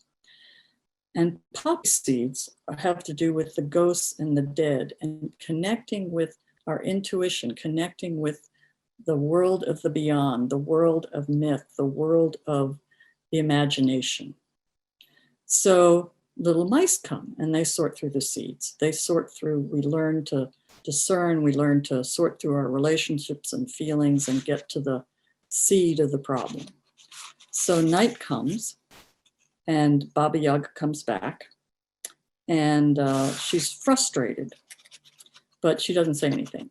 And poppy seeds have to do with the ghosts and the dead, and connecting with our intuition, connecting with the world of the beyond, the world of myth, the world of the imagination. So little mice come and they sort through the seeds. They sort through, we learn to discern, we learn to sort through our relationships and feelings and get to the seed of the problem. So night comes and Baba Yaga comes back, and she's frustrated, but she doesn't say anything.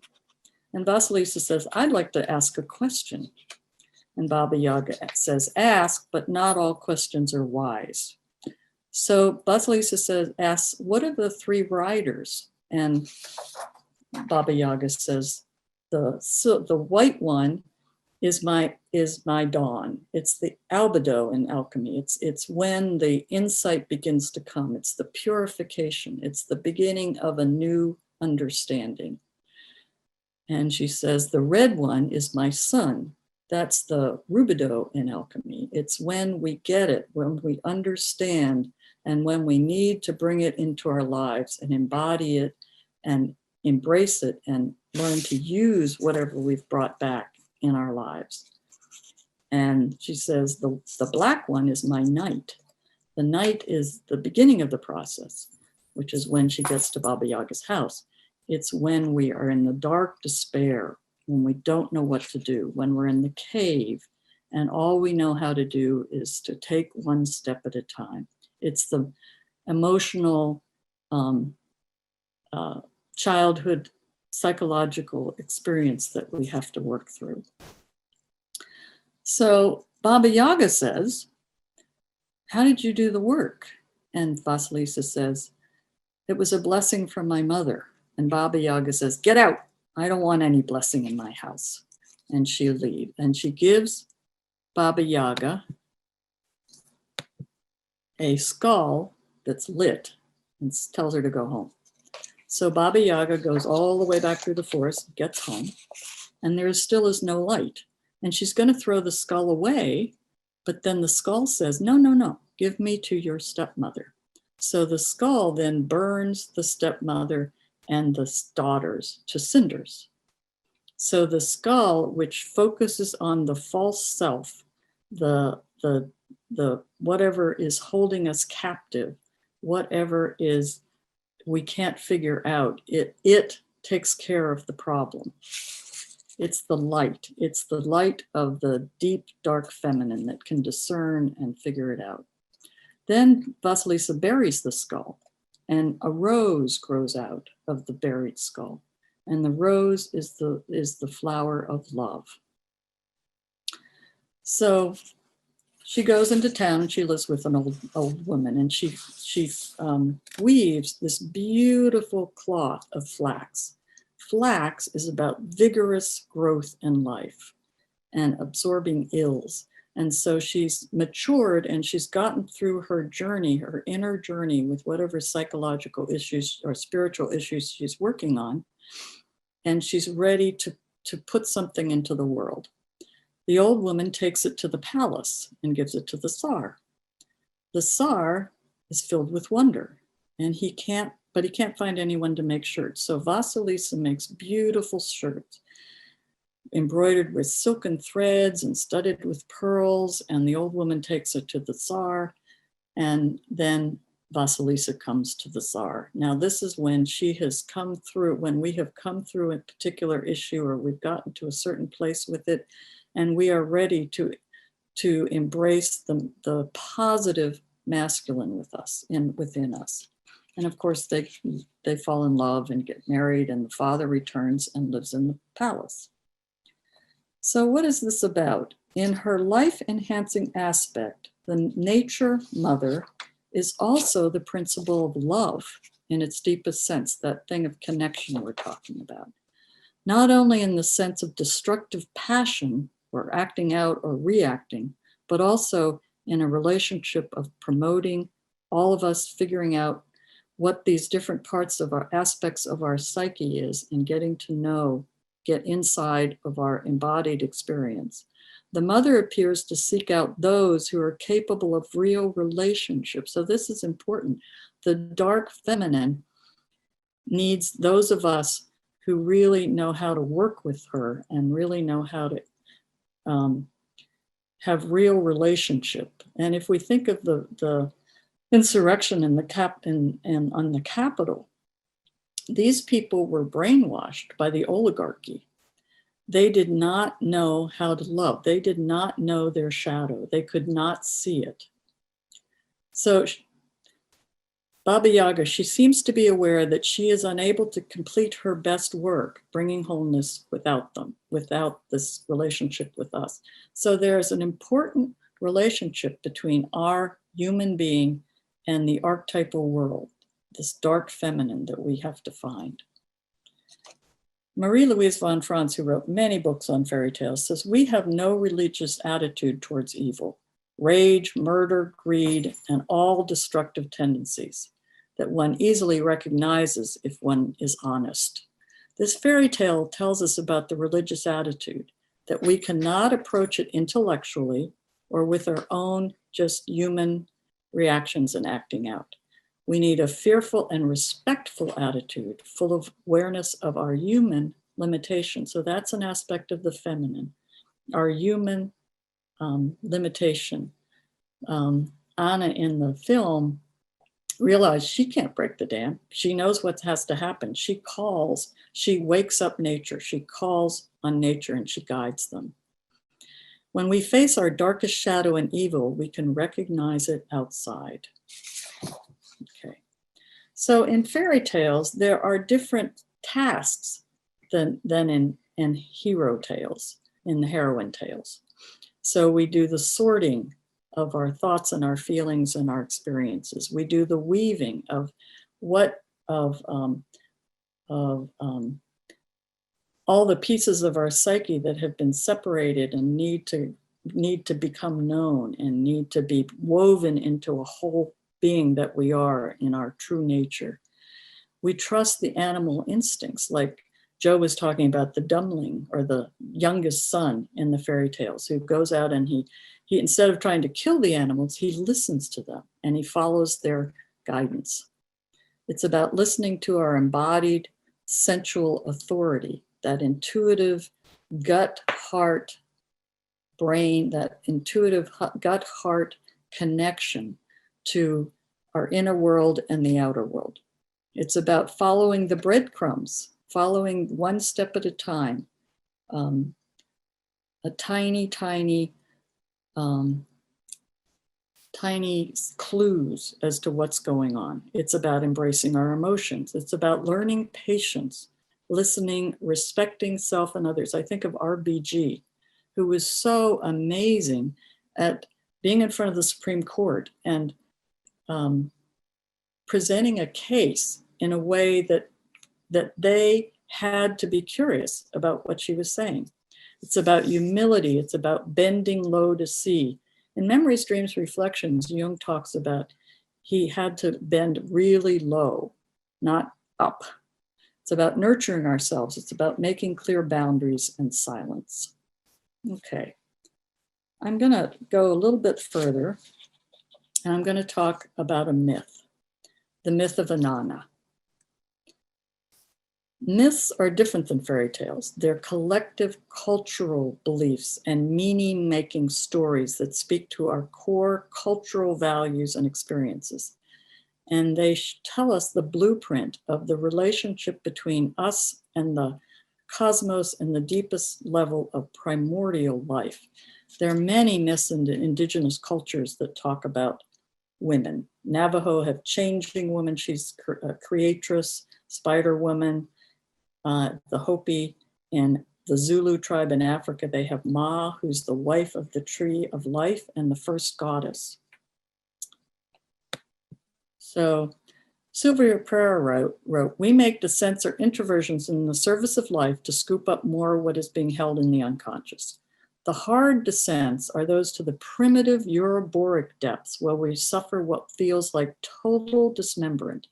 And Vasilisa says, "I'd like to ask a question." And Baba Yaga says, "Ask, but not all questions are wise." So Vasilisa asks, "What are the 3 riders?" And Baba Yaga says, the white one is my dawn. It's the albedo in alchemy. It's when the insight begins to come. It's the purification. It's the beginning of a new understanding. And she says, "The red one is my sun." That's the rubido in alchemy. It's when we get it, when we understand, and when we need to bring it into our lives and embody it and embrace it and learn to use whatever we've brought back in our lives. And she says, the black one is my night. The night is the beginning of the process, which is when she gets to Baba Yaga's house. It's when we are in the dark despair, when we don't know what to do, when we're in the cave, and all we know how to do is to take one step at a time. It's the emotional childhood psychological experience that we have to work through. So Baba Yaga says, "How did you do the work?" And Vasilisa says, "It was a blessing from my mother. And Baba Yaga says, get out. I don't want any blessing in my house. And she leaves. And she gives Baba Yaga a skull that's lit and tells her to go home. So Baba Yaga goes all the way back through the forest, gets home, and there still is no light. And she's going to throw the skull away, but then the skull says, no, no, no, give me to your stepmother. So the skull then burns the stepmother and the daughters to cinders. So the skull, which focuses on the false self, the whatever is holding us captive, whatever is we can't figure out, it takes care of the problem. It's the light. It's the light of the deep, dark feminine that can discern and figure it out. Then Vasilisa buries the skull, and a rose grows out of the buried skull. And the rose is the flower of love. So she goes into town and she lives with an old woman, and she weaves this beautiful cloth of flax. Flax is about vigorous growth in life and absorbing ills. And so she's matured and she's gotten through her journey, her inner journey with whatever psychological issues or spiritual issues she's working on. And she's ready to put something into the world. The old woman takes it to the palace and gives it to the Tsar. The Tsar is filled with wonder, and he can't find anyone to make shirts. So Vasilisa makes beautiful shirts, embroidered with silken threads and studded with pearls, and the old woman takes it to the Tsar, and then Vasilisa comes to the Tsar. Now this is when she has come through, when we have come through a particular issue, or we've gotten to a certain place with it, and we are ready to embrace the positive masculine within us. And of course, they fall in love and get married, and the father returns and lives in the palace. So what is this about? In her life-enhancing aspect, the nature mother is also the principle of love in its deepest sense, that thing of connection we're talking about. Not only in the sense of destructive passion, or acting out or reacting, but also in a relationship of promoting all of us figuring out what these different parts of our aspects of our psyche is, and getting to know, get inside of our embodied experience. The mother appears to seek out those who are capable of real relationships. So this is important. The dark feminine needs those of us who really know how to work with her and really know how to have real relationship. And if we think of the insurrection on the Capitol, these people were brainwashed by the oligarchy. They did not know how to love. They did not know their shadow. They could not see it. So Baba Yaga, she seems to be aware that she is unable to complete her best work, bringing wholeness without them, without this relationship with us. So there's an important relationship between our human being and the archetypal world, this dark feminine that we have to find. Marie-Louise von Franz, who wrote many books on fairy tales, says, we have no religious attitude towards evil, rage, murder, greed, and all destructive tendencies that one easily recognizes if one is honest. This fairy tale tells us about the religious attitude, that we cannot approach it intellectually or with our own just human reactions and acting out. We need a fearful and respectful attitude, full of awareness of our human limitation. So that's an aspect of the feminine, our human limitation. Anna in the film realized she can't break the dam. She knows what has to happen. She wakes up nature. She calls on nature and she guides them. When we face our darkest shadow and evil, we can recognize it outside. Okay. So in fairy tales, there are different tasks than in hero tales, in the heroine tales. So we do the sorting of our thoughts and our feelings and our experiences. We do the weaving of all the pieces of our psyche that have been separated and need to become known and need to be woven into a whole being that we are in our true nature. We trust the animal instincts, like Joe was talking about the dumbling or the youngest son in the fairy tales, who goes out and he instead of trying to kill the animals, he listens to them and he follows their guidance. It's about listening to our embodied sensual authority, that intuitive gut, heart, brain, that intuitive gut, heart connection to our inner world and the outer world. It's about following the breadcrumbs, following one step at a time, a tiny clues as to what's going on. It's about embracing our emotions. It's about learning patience, listening, respecting self and others. I think of RBG, who was so amazing at being in front of the Supreme Court and presenting a case in a way that they had to be curious about what she was saying. It's about humility. It's about bending low to see. In Memories, Dreams, Reflections, Jung talks about he had to bend really low, not up. It's about nurturing ourselves. It's about making clear boundaries and silence. Okay, I'm gonna go a little bit further and I'm gonna talk about a myth, the myth of Inanna. Myths are different than fairy tales. They're collective cultural beliefs and meaning-making stories that speak to our core cultural values and experiences. And they tell us the blueprint of the relationship between us and the cosmos and the deepest level of primordial life. There are many myths in the indigenous cultures that talk about women. Navajo have changing woman, she's a creatress, spider woman. The Hopi in the Zulu tribe in Africa, they have Ma, who's the wife of the tree of life and the first goddess. So Sylvia Pereira wrote, we make descents or introversions in the service of life to scoop up more what is being held in the unconscious. The hard descents are those to the primitive Uroboric depths where we suffer what feels like total dismemberment.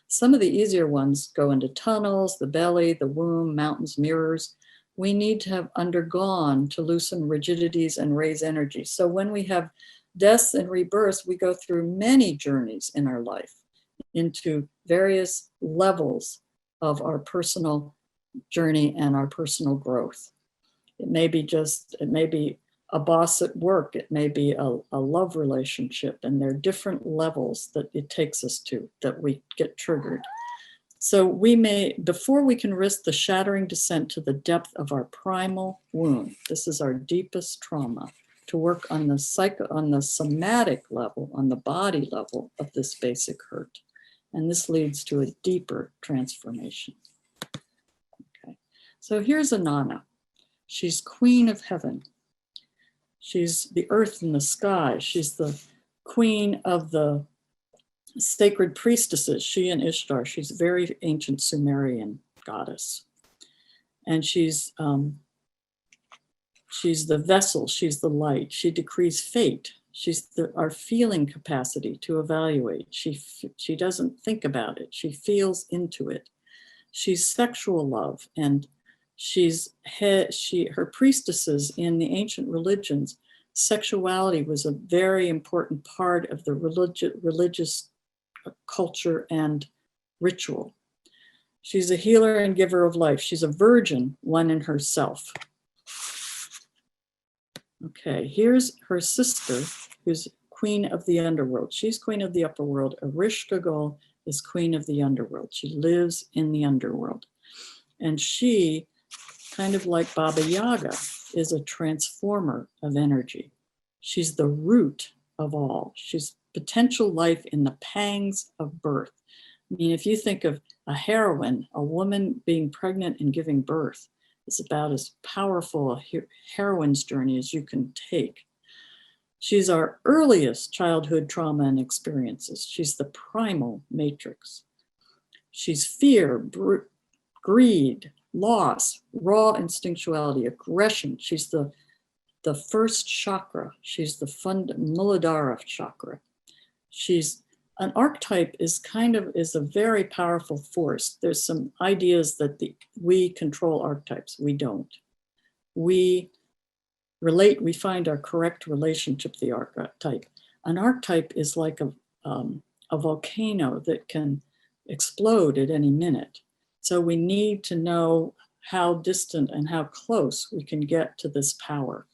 Some of the easier ones go into tunnels, the belly, the womb, mountains, mirrors. We need to have undergone to loosen rigidities and raise energy. So when we have deaths and rebirths, we go through many journeys in our life into various levels of our personal journey and our personal growth. It may be a boss at work, it may be a love relationship, and there are different levels that it takes us to, that we get triggered. So before we can risk the shattering descent to the depth of our primal wound, this is our deepest trauma, to work on the somatic level, on the body level of this basic hurt. And this leads to a deeper transformation. Okay, so here's Inanna. She's queen of heaven. She's the earth and the sky. She's the queen of the sacred priestesses, she and Ishtar. She's a very ancient Sumerian goddess. And she's the vessel, she's the light. She decrees fate. She's our feeling capacity to evaluate. She doesn't think about it. She feels into it. She's sexual love, and her priestesses in the ancient religions, sexuality was a very important part of the religious culture and ritual. She's a healer and giver of life. She's a virgin, one in herself. Okay, here's her sister, who's queen of the underworld. She's queen of the upper world. Erishkigal is queen of the underworld. She lives in the underworld. And she, kind of like Baba Yaga, is a transformer of energy. She's the root of all. She's potential life in the pangs of birth. I mean, if you think of a heroine, a woman being pregnant and giving birth, it's about as powerful a heroine's journey as you can take. She's our earliest childhood trauma and experiences. She's the primal matrix. She's fear, greed, loss, raw instinctuality, aggression. She's the first chakra. She's the Muladhara chakra. An archetype is a very powerful force. There's some ideas that we control archetypes. We don't. We find our correct relationship to the archetype. An archetype is like a volcano that can explode at any minute. So we need to know how distant and how close we can get to this power.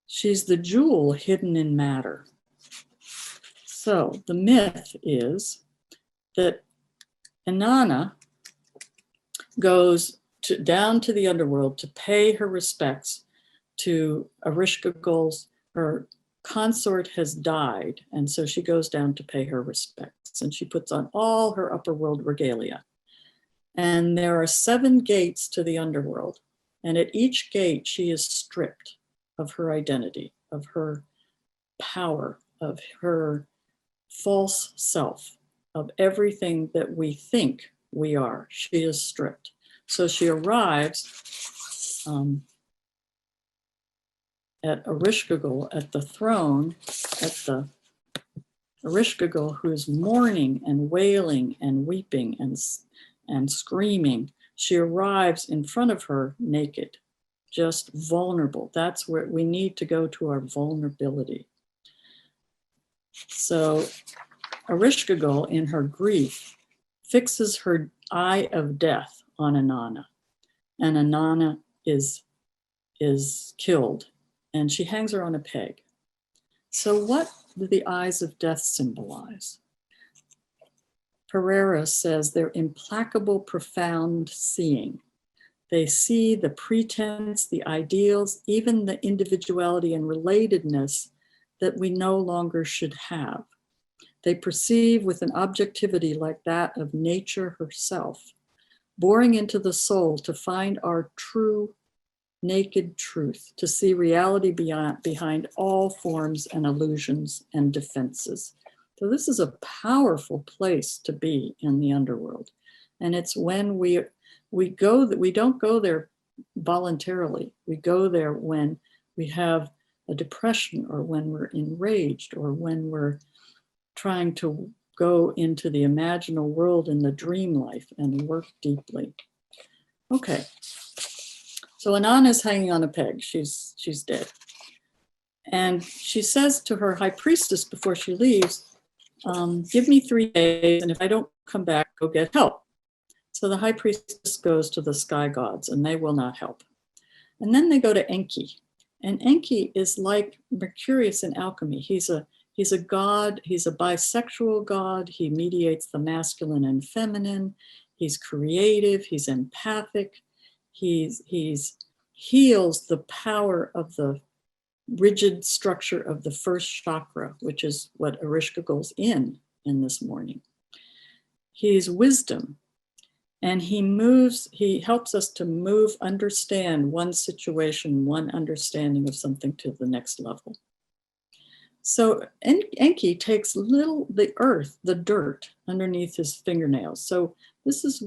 She's the jewel hidden in matter. So the myth is that Inanna goes down to the underworld to pay her respects to Ereshkigal's. Her consort has died, and so she goes down to pay her respects, and she puts on all her upper world regalia. And there are 7 gates to the underworld, and at each gate she is stripped of her identity, of her power, of her false self, of everything that we think we are. She is stripped. So she arrives at Ereshkigal, at the throne, at the Ereshkigal, who is mourning and wailing and weeping and screaming. She arrives in front of her naked, just vulnerable. That's where we need to go, to our vulnerability. So Ereshkigal, in her grief, fixes her eye of death on Inanna, and Inanna is killed, and she hangs her on a peg. So what do the eyes of death symbolize? Pereira says they're implacable, profound seeing. They see the pretense, the ideals, even the individuality and relatedness that we no longer should have. They perceive with an objectivity like that of nature herself, boring into the soul to find our true, naked truth, to see reality behind all forms and illusions and defenses. So this is a powerful place to be in the underworld. And it's when we don't go there voluntarily. We go there when we have a depression, or when we're enraged, or when we're trying to go into the imaginal world in the dream life and work deeply. Okay, so Inanna is hanging on a peg. She's dead. And she says to her high priestess before she leaves, give me 3 days, and if I don't come back, go get help. So the high priestess goes to the sky gods, and they will not help. And then they go to Enki. And Enki is like Mercurius in alchemy. He's a god, he's a bisexual god. He mediates the masculine and feminine. He's creative, he's empathic. He heals the power of the rigid structure of the first chakra, which is what Ereshkigal's in this morning. He's wisdom. And he helps us to understand one situation, one understanding of something to the next level. So Enki takes the earth, the dirt underneath his fingernails. So this is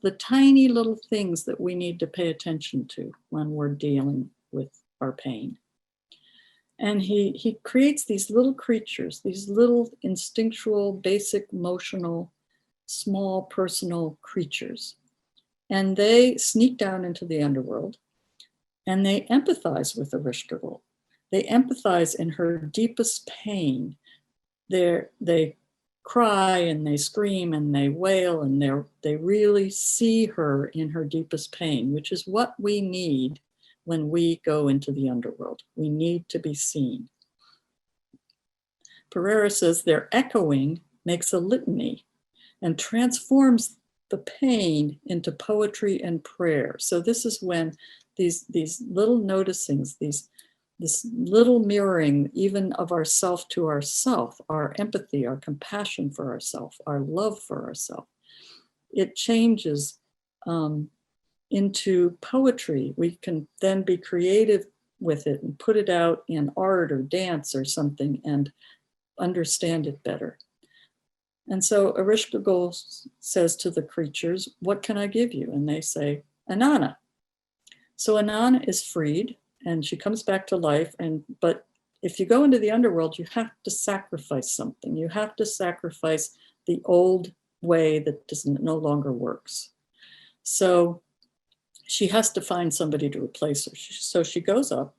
the tiny little things that we need to pay attention to when we're dealing with our pain. And he creates these little creatures, these little instinctual, basic, emotional, small personal creatures, and they sneak down into the underworld, and they empathize with Ereshkigal. They empathize in her deepest pain. They cry and they scream and they wail, and they really see her in her deepest pain, which is what we need when we go into the underworld. We need to be seen. Pereira says their echoing makes a litany and transforms the pain into poetry and prayer. So this is when these little noticings, this little mirroring even of ourself to ourself, our empathy, our compassion for ourself, our love for ourself, it changes into poetry. We can then be creative with it and put it out in art or dance or something and understand it better. And so Ereshkigal says to the creatures, what can I give you? And they say, Inanna. So Inanna is freed and she comes back to life. But if you go into the underworld, you have to sacrifice something. You have to sacrifice the old way that no longer works. So she has to find somebody to replace her. So she goes up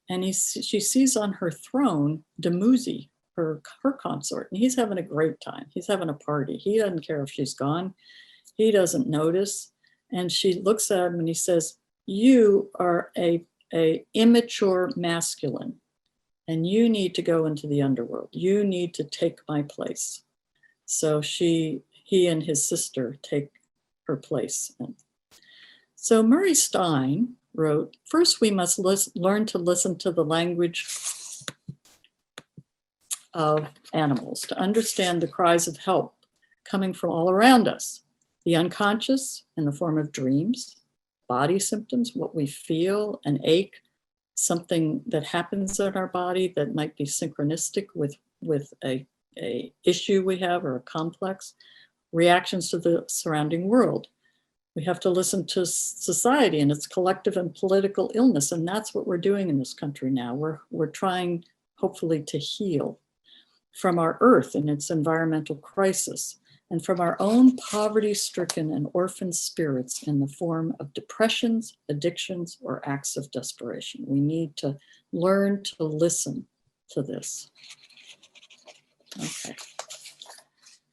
and she sees on her throne Dumuzi, her consort, and he's having a great time. He's having a party. He doesn't care if she's gone. He doesn't notice. And she looks at him and he says, you are a immature masculine and you need to go into the underworld. You need to take my place. So he and his sister take her place. So Murray Stein wrote, first we must learn to listen to the language of animals, to understand the cries of help coming from all around us. The unconscious in the form of dreams, body symptoms, what we feel, an ache, something that happens in our body that might be synchronistic with a issue we have or a complex, reactions to the surrounding world. We have to listen to society and its collective and political illness. And that's what we're doing in this country now. We're trying, hopefully, to heal from our earth and its environmental crisis, and from our own poverty-stricken and orphan spirits in the form of depressions, addictions, or acts of desperation. We need to learn to listen to this. Okay.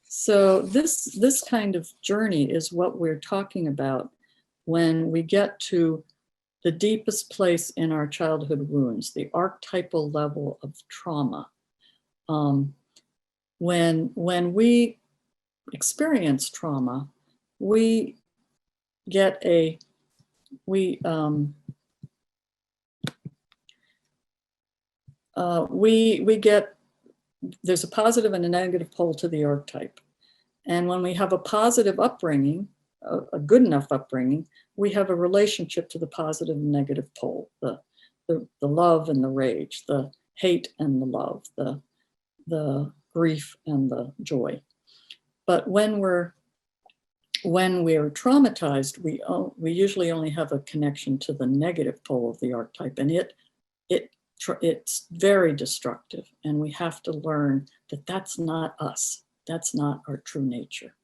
So this kind of journey is what we're talking about when we get to the deepest place in our childhood wounds, the archetypal level of trauma. When we experience trauma, we get there's a positive and a negative pole to the archetype. And when we have a positive upbringing, a good enough upbringing, we have a relationship to the positive and negative pole, the love and the rage, the hate and the love, the grief and the joy. But when we're traumatized, we usually only have a connection to the negative pole of the archetype, and it's very destructive. And we have to learn that that's not us. That's not our true nature.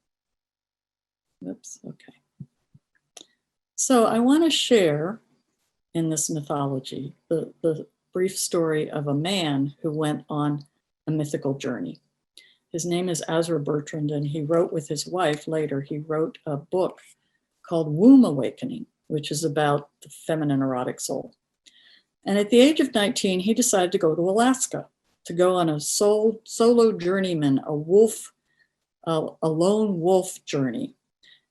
Oops, okay. So I want to share in this mythology the brief story of a man who went on a mythical journey. His name is Azra Bertrand, and he wrote with his wife later, he wrote a book called Womb Awakening, which is about the feminine erotic soul. And at the age of 19, he decided to go to Alaska, to go on a solo journeyman, a lone wolf journey.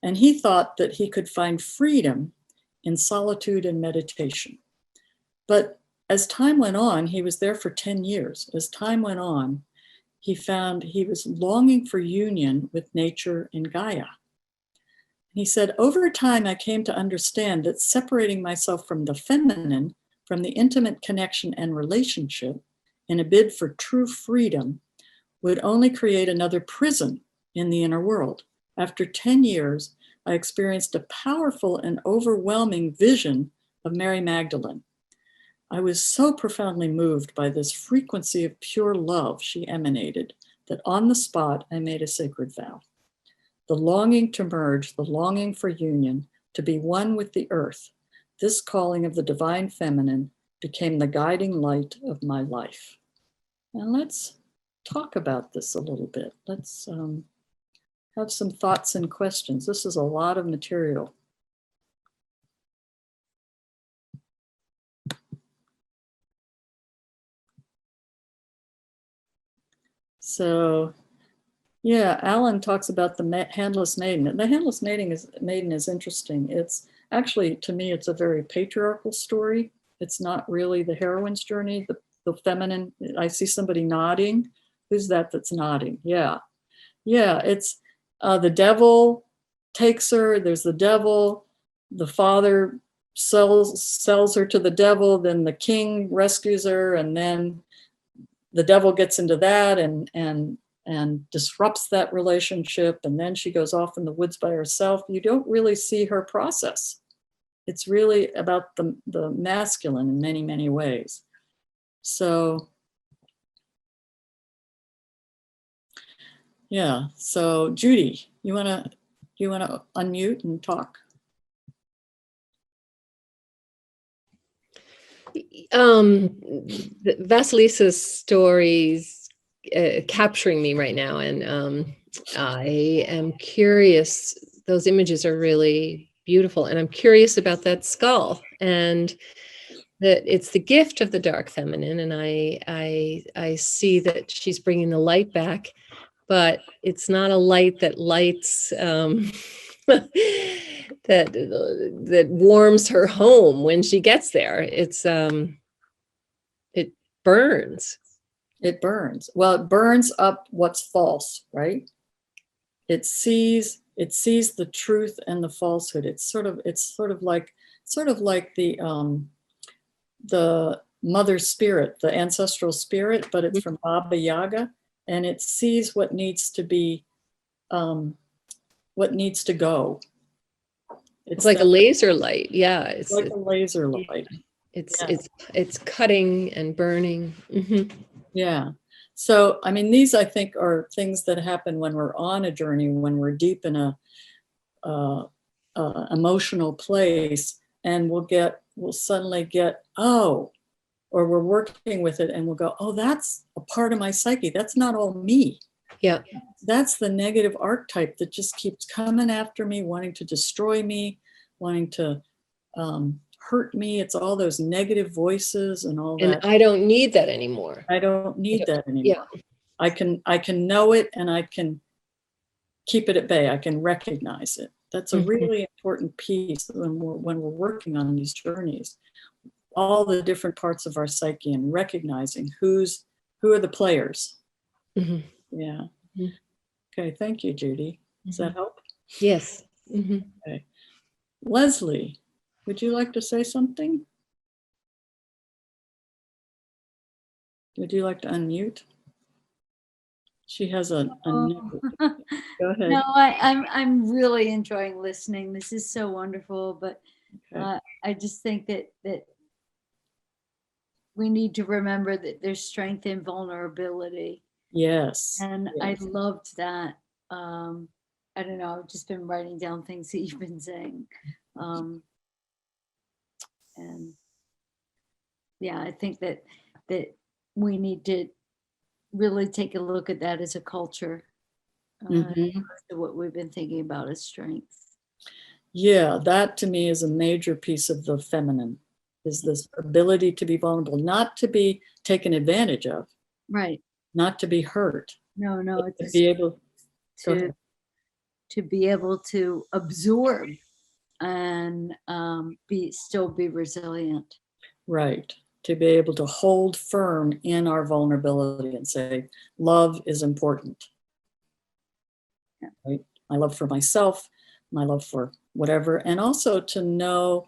And he thought that he could find freedom in solitude and meditation. But as time went on, he was there for 10 years. As time went on, he found he was longing for union with nature and Gaia. He said, over time, I came to understand that separating myself from the feminine, from the intimate connection and relationship, in a bid for true freedom, would only create another prison in the inner world. After 10 years, I experienced a powerful and overwhelming vision of Mary Magdalene. I was so profoundly moved by this frequency of pure love she emanated that on the spot, I made a sacred vow. The longing to merge, the longing for union, to be one with the earth, this calling of the divine feminine became the guiding light of my life. And let's talk about this a little bit. Let's have some thoughts and questions. This is a lot of material. So, yeah, Alan talks about the handless maiden. The handless maiden is interesting. It's actually, to me, it's a very patriarchal story. It's not really the heroine's journey, the feminine. I see somebody nodding. Who's that that's nodding? Yeah. Yeah, it's the devil takes her. There's the devil. The father sells her to the devil. Then the king rescues her, and then the devil gets into that, and and disrupts that relationship. And then she goes off in the woods by herself. You don't really see her process. It's really about the masculine in many, many ways. So, yeah. So Judy, you wanna unmute and talk? Vasilisa's stories capturing me right now, and I am curious. Those images are really beautiful, and I'm curious about that skull, and that it's the gift of the dark feminine, and I see that she's bringing the light back, but it's not a light that lights that warms her home when she gets there. It's it burns. It burns. Well, it burns up what's false, right? It sees the truth and the falsehood. It's sort of like the mother spirit, the ancestral spirit, but it's from Baba Yaga, and it sees what needs to be, what needs to go. It's like a laser light. Yeah, it's like a laser light. It's cutting and burning. Mm-hmm. Yeah. So, I mean, these, I think, are things that happen when we're on a journey, when we're deep in a emotional place, and we'll suddenly get, oh, or we're working with it and we'll go, oh, that's a part of my psyche. That's not all me. Yeah. That's the negative archetype that just keeps coming after me, wanting to destroy me, wanting to hurt me. It's all those negative voices and all that. And I don't need that anymore. I don't need that anymore. Yeah. I can know it, and I can keep it at bay. I can recognize it. That's a really important piece when we're working on these journeys. All the different parts of our psyche and recognizing who are the players. Mm-hmm. Yeah. Mm-hmm. Okay. Thank you, Judy. Does that help? Yes. Mm-hmm. Okay. Leslie, would you like to say something? Would you like to unmute? She has a go ahead. No, I'm really enjoying listening. This is so wonderful, but I just think that we need to remember that there's strength in vulnerability. Yes. And yes. I loved that. I don't know, I've just been writing down things that you've been saying. And yeah, I think that we need to really take a look at that as a culture. What we've been thinking about as strength. Yeah, that to me is a major piece of the feminine, is this ability to be vulnerable, not to be taken advantage of. Right. Not to be hurt. No, to be able to be able to absorb and still be resilient. Right. To be able to hold firm in our vulnerability and say, love is important. Yeah. Right? My love for myself, my love for whatever, and also to know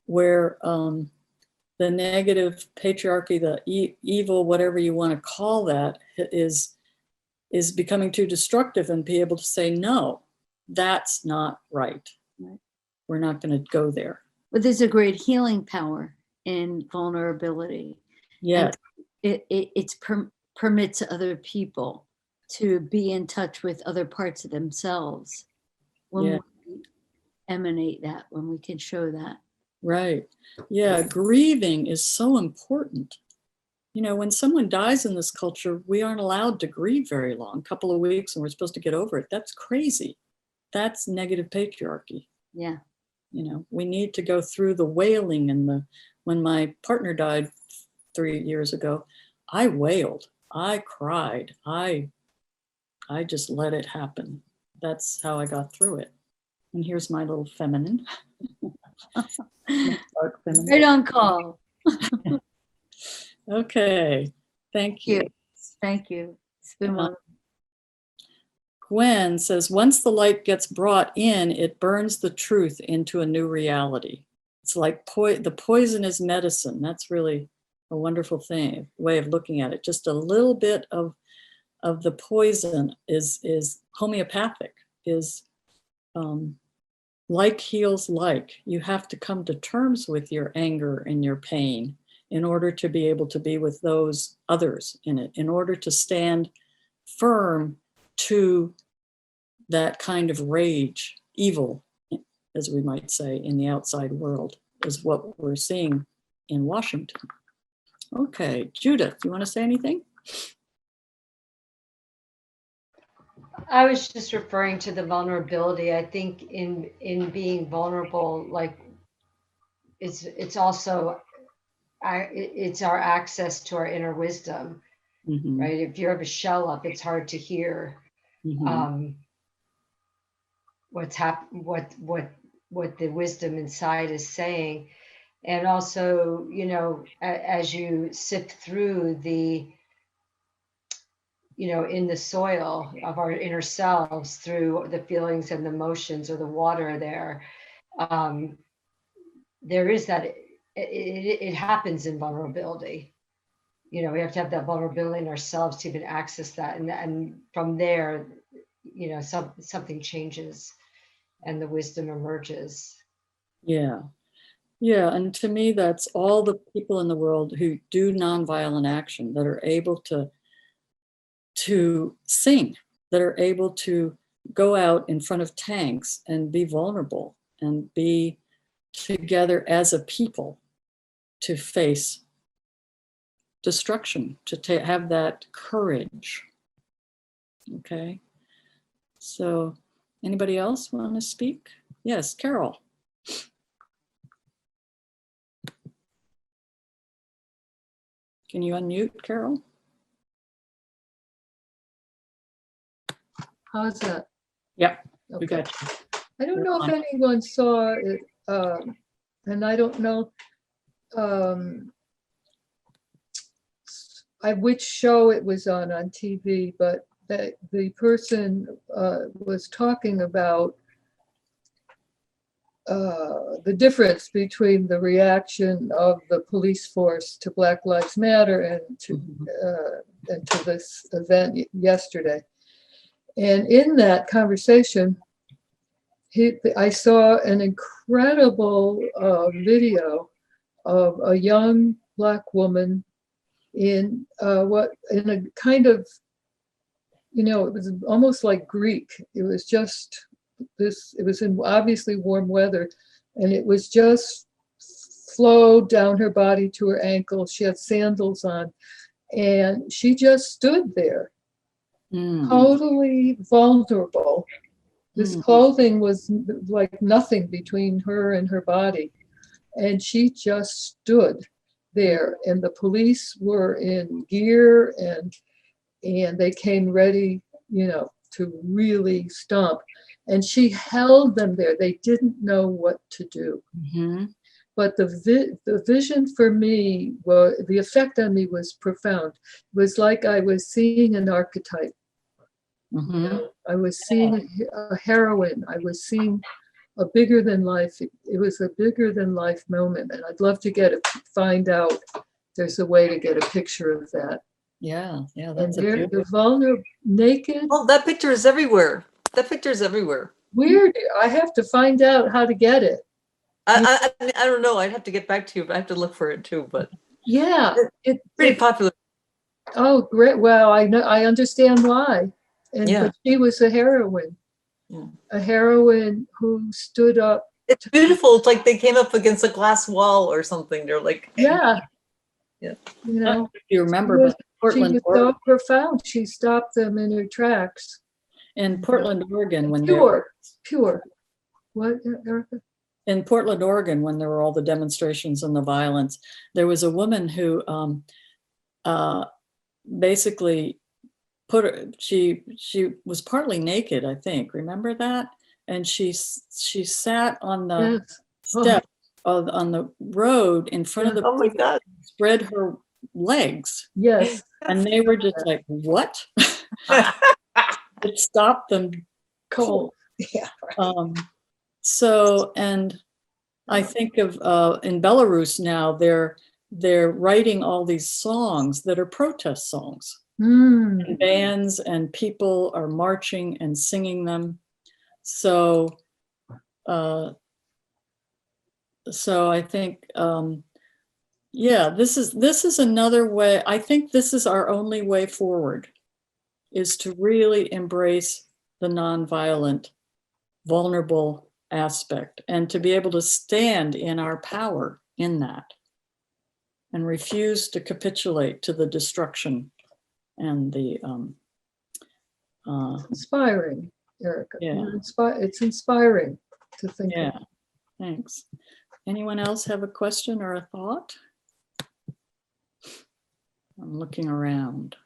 where the negative patriarchy, the evil, whatever you want to call that, is becoming too destructive, and be able to say, no, that's not right. We're not going to go there. But there's a great healing power in vulnerability. Yes. And it permits other people to be in touch with other parts of themselves when we emanate that, when we can show that. Right. Yeah. Grieving is so important. You know, when someone dies in this culture, we aren't allowed to grieve very long, a couple of weeks, and we're supposed to get over it. That's crazy. That's negative patriarchy. Yeah. You know, we need to go through the wailing and when my partner died 3 years ago, I wailed, I cried, I just let it happen. That's how I got through it. And here's my little feminine. Dark feminine. Right on call. Okay, thank you. Thank you. It's been wonderful. Gwen says, once the light gets brought in, it burns the truth into a new reality. It's like the poison is medicine. That's really a wonderful way of looking at it. Just a little bit of of the poison is homeopathic, is like heals like. You have to come to terms with your anger and your pain in order to be able to be with those others in it, in order to stand firm to that kind of rage, evil, as we might say, in the outside world, is what we're seeing in Washington. Okay, Judith, you want to say anything? I was just referring to the vulnerability. I think in being vulnerable, like it's also it's our access to our inner wisdom, right? If you have a shell up, it's hard to hear what the wisdom inside is saying. And also, you know, as you sift through the, you know, in the soil of our inner selves through the feelings and the emotions or the water there, there is that, it happens in vulnerability. You know, we have to have that vulnerability in ourselves to even access that. And from there, you know, something changes and the wisdom emerges. Yeah. Yeah, and to me, that's all the people in the world who do nonviolent action that are able to sing, that are able to go out in front of tanks and be vulnerable and be together as a people to face destruction, to have that courage. Okay, so anybody else want to speak? Yes, Carol. Can you unmute, Carol? How's that? Yep, okay. We got you. I don't know if anyone saw it, and I don't know which show it was on TV, but the person was talking about the difference between the reaction of the police force to Black Lives Matter and to this event yesterday. And in that conversation, I saw an incredible video of a young Black woman in a kind of, you know, it was almost like Greek. It was just this, it was in obviously warm weather, and it was just flowed down her body to her ankles. She had sandals on, and she just stood there, totally vulnerable. This clothing was like nothing between her and her body. And she just stood there, and the police were in gear and they came ready, you know, to really stomp. And she held them there. They didn't know what to do. But the vision for me, well, the effect on me was profound. It was like I was seeing an archetype. You know, I was seeing a heroine. I was seeing a bigger than life. It was a bigger than life moment. And I'd love to find out if there's a way to get a picture of that. Yeah, that's the vulnerable, naked. Well, that picture is everywhere. That picture is everywhere. Weird. I have to find out how to get it. I don't know. I'd have to get back to you, but I have to look for it too. But yeah, it's pretty popular. Oh, great. Well, I understand why. But she was a heroine. A heroine who stood up. It's beautiful. It's like they came up against a glass wall or something. They're like, yeah. You know, if you remember, Portland, she was so profound. She stopped them in her tracks. In Portland, Oregon, when pure. What, Erica? In Portland, Oregon, when there were all the demonstrations and the violence, there was a woman who basically she was partly naked, I think. Remember that? And she sat on the step on the road in front of the. Oh my God! Spread her legs. Yes. And they were just like, what? It stopped them cold. Yeah. So, and I think of in Belarus now, they're writing all these songs that are protest songs. And bands and people are marching and singing them. So, so I think, yeah, this is another way. I think this is our only way forward, is to really embrace the nonviolent, vulnerable aspect, and to be able to stand in our power in that and refuse to capitulate to the destruction and the inspiring, Erica. Yeah. It's inspiring to think yeah of. Thanks. Anyone else have a question or a thought? I'm looking around.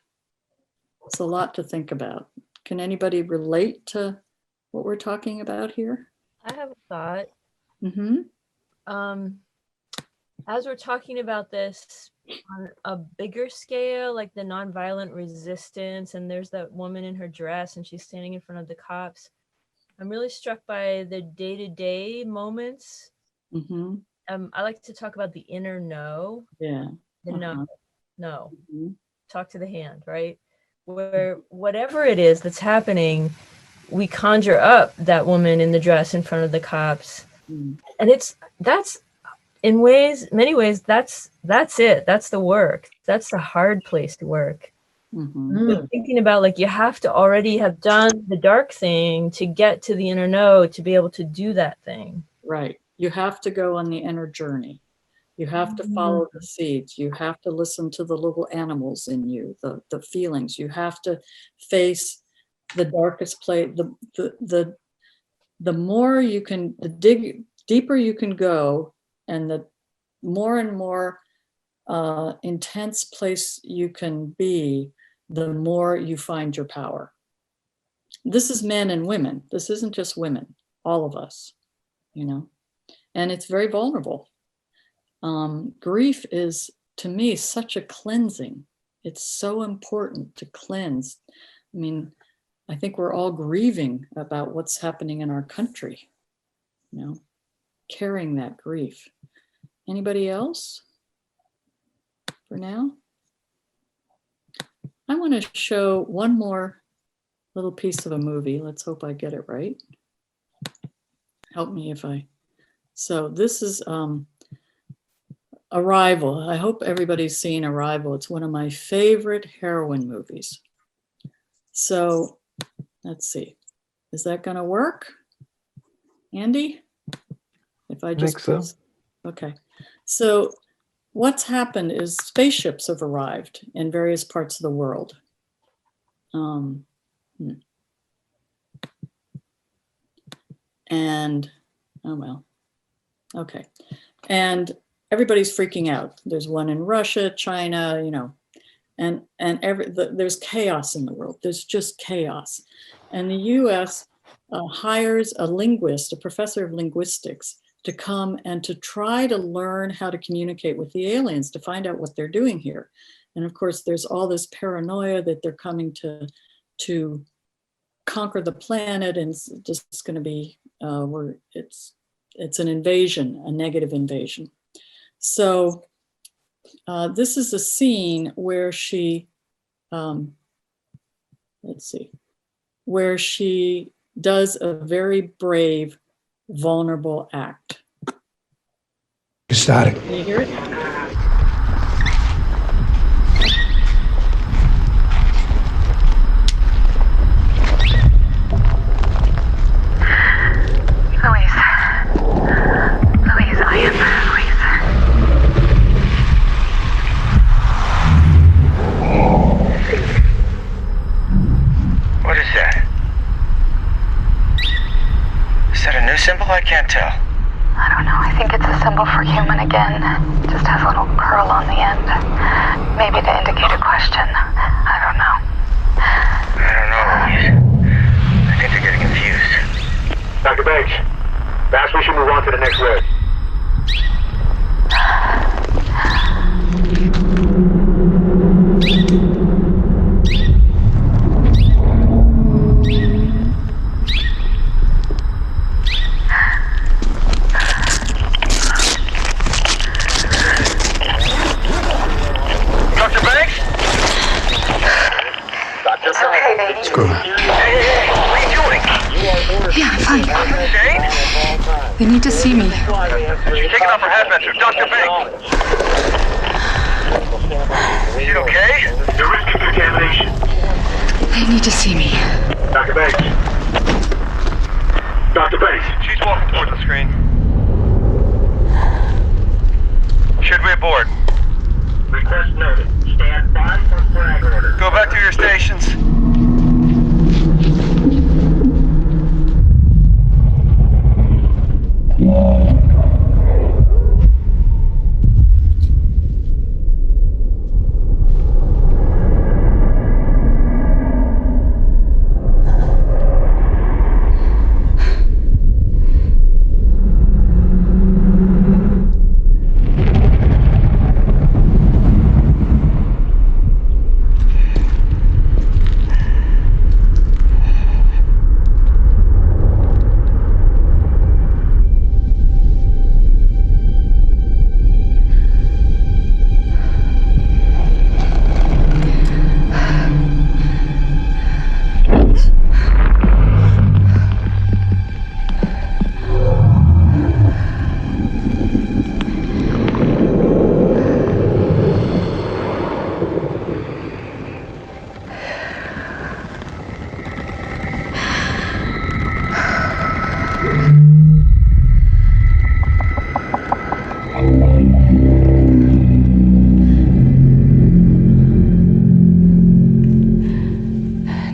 It's a lot to think about. Can anybody relate to what we're talking about here? I have a thought. Mm-hmm. As we're talking about this on a bigger scale, like the nonviolent resistance, and there's that woman in her dress and she's standing in front of the cops, I'm really struck by the day-to-day moments. Mm-hmm. I like to talk about the inner no. Yeah. The no. Mm-hmm. Talk to the hand, right? Where whatever it is that's happening, we conjure up that woman in the dress in front of the cops. Mm. And that's in many ways, that's it. That's the work. That's the hard place to work. Mm-hmm. Thinking about, like, you have to already have done the dark thing to get to the inner no, to be able to do that thing. Right. You have to go on the inner journey. You have to follow the seeds. You have to listen to the little animals in you, the feelings. You have to face the darkest place. The more you can, deeper you can go, and the more and more intense place you can be, the more you find your power. This is men and women. This isn't just women, all of us, you know, and it's very vulnerable. Grief is, to me, such a cleansing. It's so important to cleanse. I mean, I think we're all grieving about what's happening in our country, you know, carrying that grief. Anybody else for now? I want to show one more little piece of a movie. Let's hope I get it right. Help me if I. So this is Arrival. I hope everybody's seen Arrival. It's one of my favorite heroine movies. So let's see. Is that going to work? Andy? If I just. think so. Okay. So what's happened is spaceships have arrived in various parts of the world. And, oh well, okay. And everybody's freaking out. There's one in Russia, China, you know, and there's chaos in the world. There's just chaos. And the US hires a linguist, a professor of linguistics, to come and to try to learn how to communicate with the aliens, to find out what they're doing here. And of course, there's all this paranoia that they're coming to conquer the planet, and it's just going to be, it's an invasion, a negative invasion. So this is a scene where she, let's see, where she does a very brave, vulnerable act. You started. Can you hear it? Louise, I am Louise. What is that? Is that a new symbol? I can't tell. I don't know. I think it's a symbol for human again. Just has a little curl on the end. Maybe to indicate a question. I don't know. I don't know, Louise. I think they're getting confused. Dr. Banks, perhaps we should move on to the next word. Dr. Banks? okay, baby? Screw it. Hey, what are you doing? Yeah, I'm fine. Jane? They need to see me. She's taking off her headband to Dr. Banks. Is it okay? The risk of contamination. They need to see me. Dr. Banks. Dr. Banks. She's walking towards the screen. Should we aboard? Request noted. Stand by for flag order. Go back to your stations.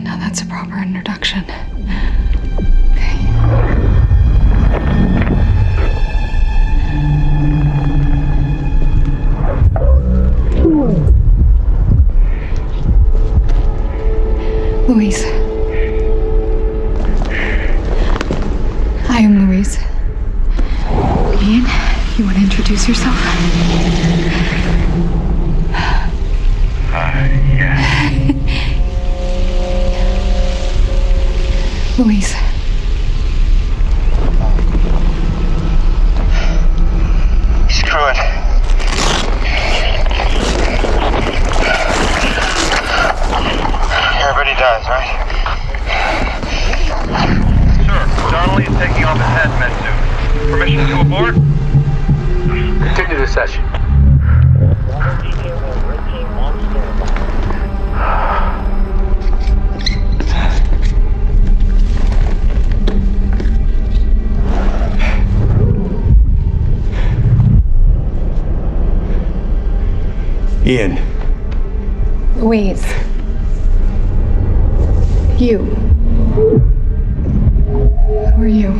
Now that's a proper introduction. Louise. I am Louise. Ian, you want to introduce yourself? Yeah. Louise. Screw it. Everybody dies, right? Sir, Donnelly is taking off his hazmat suit. Permission to abort? Continue the session. Ian. Louise. You. Who are you?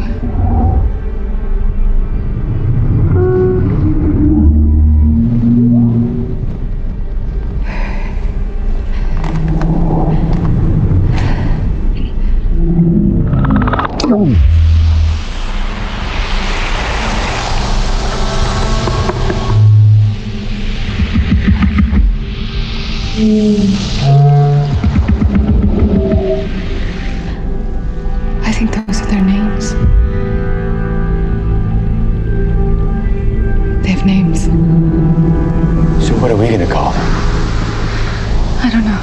I think those are their names. They have names. So what are we gonna call them? I don't know.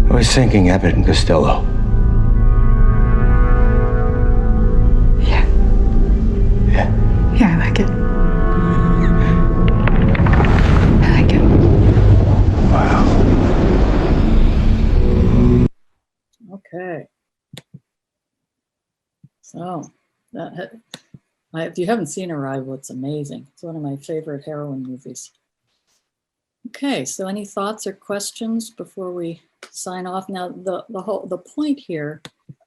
I was thinking Abbott and Costello. Yeah. Yeah. Yeah, I like it. I like it. Wow. Okay. So, if you haven't seen Arrival, it's amazing. It's one of my favorite heroine movies. Okay, so any thoughts or questions before we sign off? Now, the point here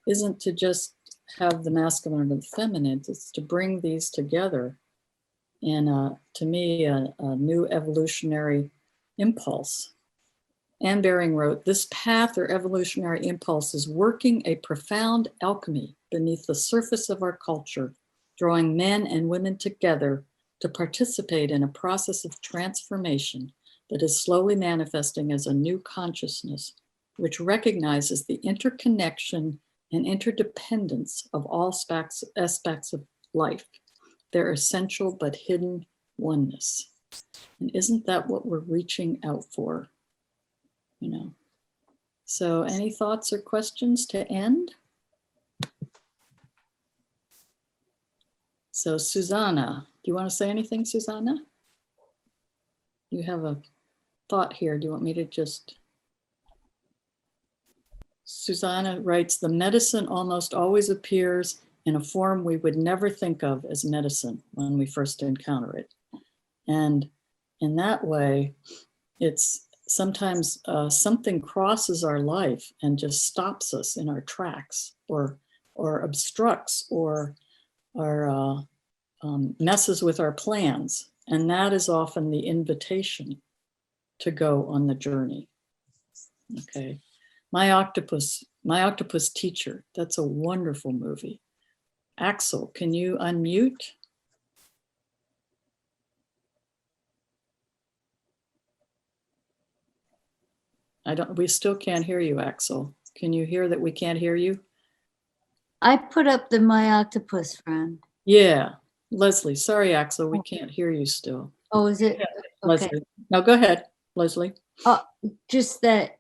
isn't to just have the masculine and the feminine, it's to bring these together in, to me, a new evolutionary impulse. Anne Baring wrote, "This path or evolutionary impulse is working a profound alchemy beneath the surface of our culture, drawing men and women together to participate in a process of transformation that is slowly manifesting as a new consciousness, which recognizes the interconnection and interdependence of all aspects of life, their essential but hidden oneness." And isn't that what we're reaching out for? You know, So any thoughts or questions to end? So Susanna, do you want to say anything, Susanna? You have a thought here. Do you want me to just... Susanna writes, the medicine almost always appears in a form we would never think of as medicine when we first encounter it. And in that way, it's sometimes something crosses our life and just stops us in our tracks, or obstructs, or messes with our plans. And that is often the invitation to go on the journey. Okay. My Octopus Teacher. That's a wonderful movie. Axel, can you unmute? We still can't hear you, Axel. Can you hear that we can't hear you? I put up the My Octopus friend. Yeah, Leslie. Sorry, Axel, we can't hear you still. Oh, is it? Yeah. Okay. Leslie. No, go ahead, Leslie. Just that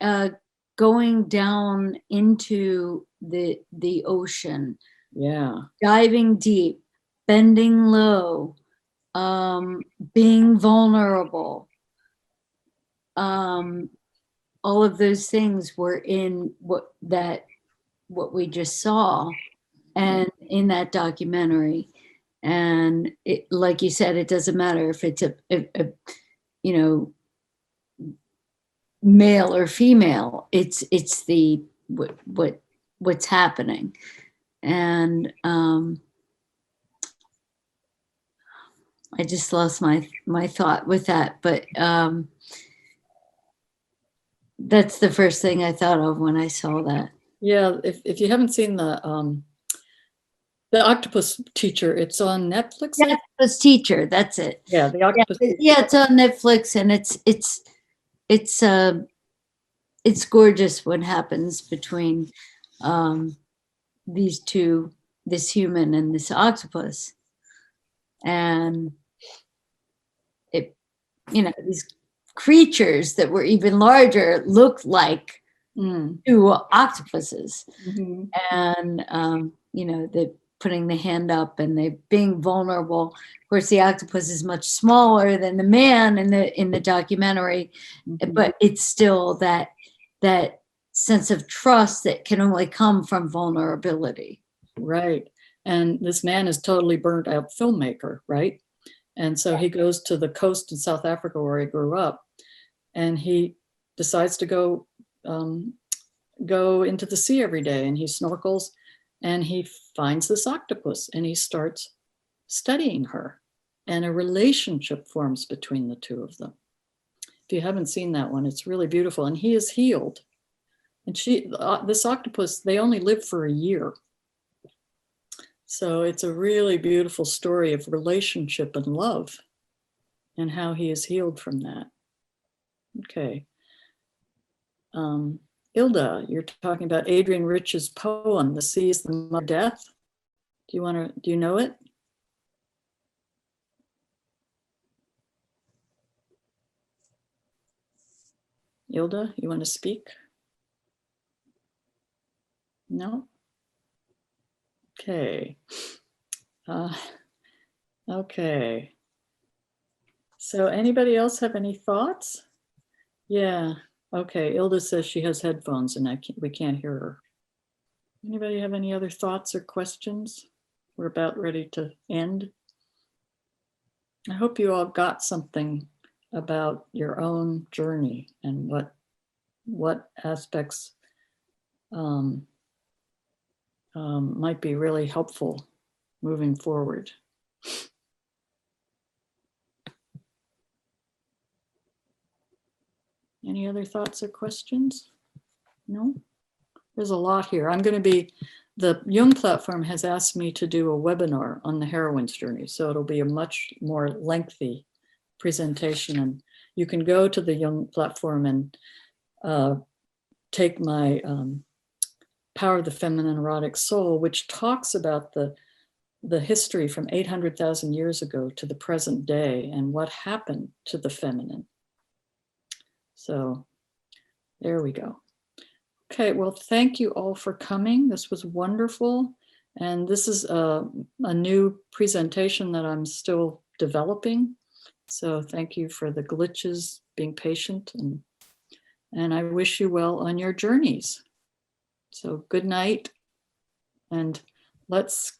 going down into the ocean. Yeah. Diving deep, bending low, being vulnerable. All of those things were in what we just saw, and in that documentary. And it, like you said, it doesn't matter if it's a male or female. It's the what's happening. And I just lost my thought with that, but that's the first thing I thought of when I saw that. Yeah, if you haven't seen the Octopus Teacher, it's on Netflix. The Octopus Teacher, that's it. Yeah, the Octopus. Yeah, it's on Netflix, and it's gorgeous what happens between these two, this human and this octopus, and these creatures that were even larger looked like two octopuses. Mm-hmm. And they're putting the hand up and they're being vulnerable. Of course, the octopus is much smaller than the man in the documentary, but it's still that sense of trust that can only come from vulnerability. Right. And this man is totally burnt out filmmaker, right? And so he goes to the coast in South Africa where he grew up, and he decides to go into the sea every day, and he snorkels and he finds this octopus and he starts studying her, and a relationship forms between the two of them. If you haven't seen that one, it's really beautiful, and he is healed. And this octopus, they only live for a year. So it's a really beautiful story of relationship and love and how he is healed from that. Okay. Ilda, you're talking about Adrian Rich's poem, The Sea is the Mother of Death. Do you know it? Ilda, you want to speak? No? Okay. Okay. So anybody else have any thoughts? Yeah. Okay. Ilda says she has headphones and we can't hear her. Anybody have any other thoughts or questions? We're about ready to end. I hope you all got something about your own journey and what aspects might be really helpful moving forward. Any other thoughts or questions? No? There's a lot here. The Jung platform has asked me to do a webinar on the heroine's journey, so it'll be a much more lengthy presentation, and you can go to the Jung platform and take my Power of the Feminine Erotic Soul, which talks about the history from 800,000 years ago to the present day and what happened to the feminine. So there we go. Okay, well, thank you all for coming. This was wonderful. And this is a new presentation that I'm still developing. So thank you for the glitches, being patient, and I wish you well on your journeys. So good night, and let's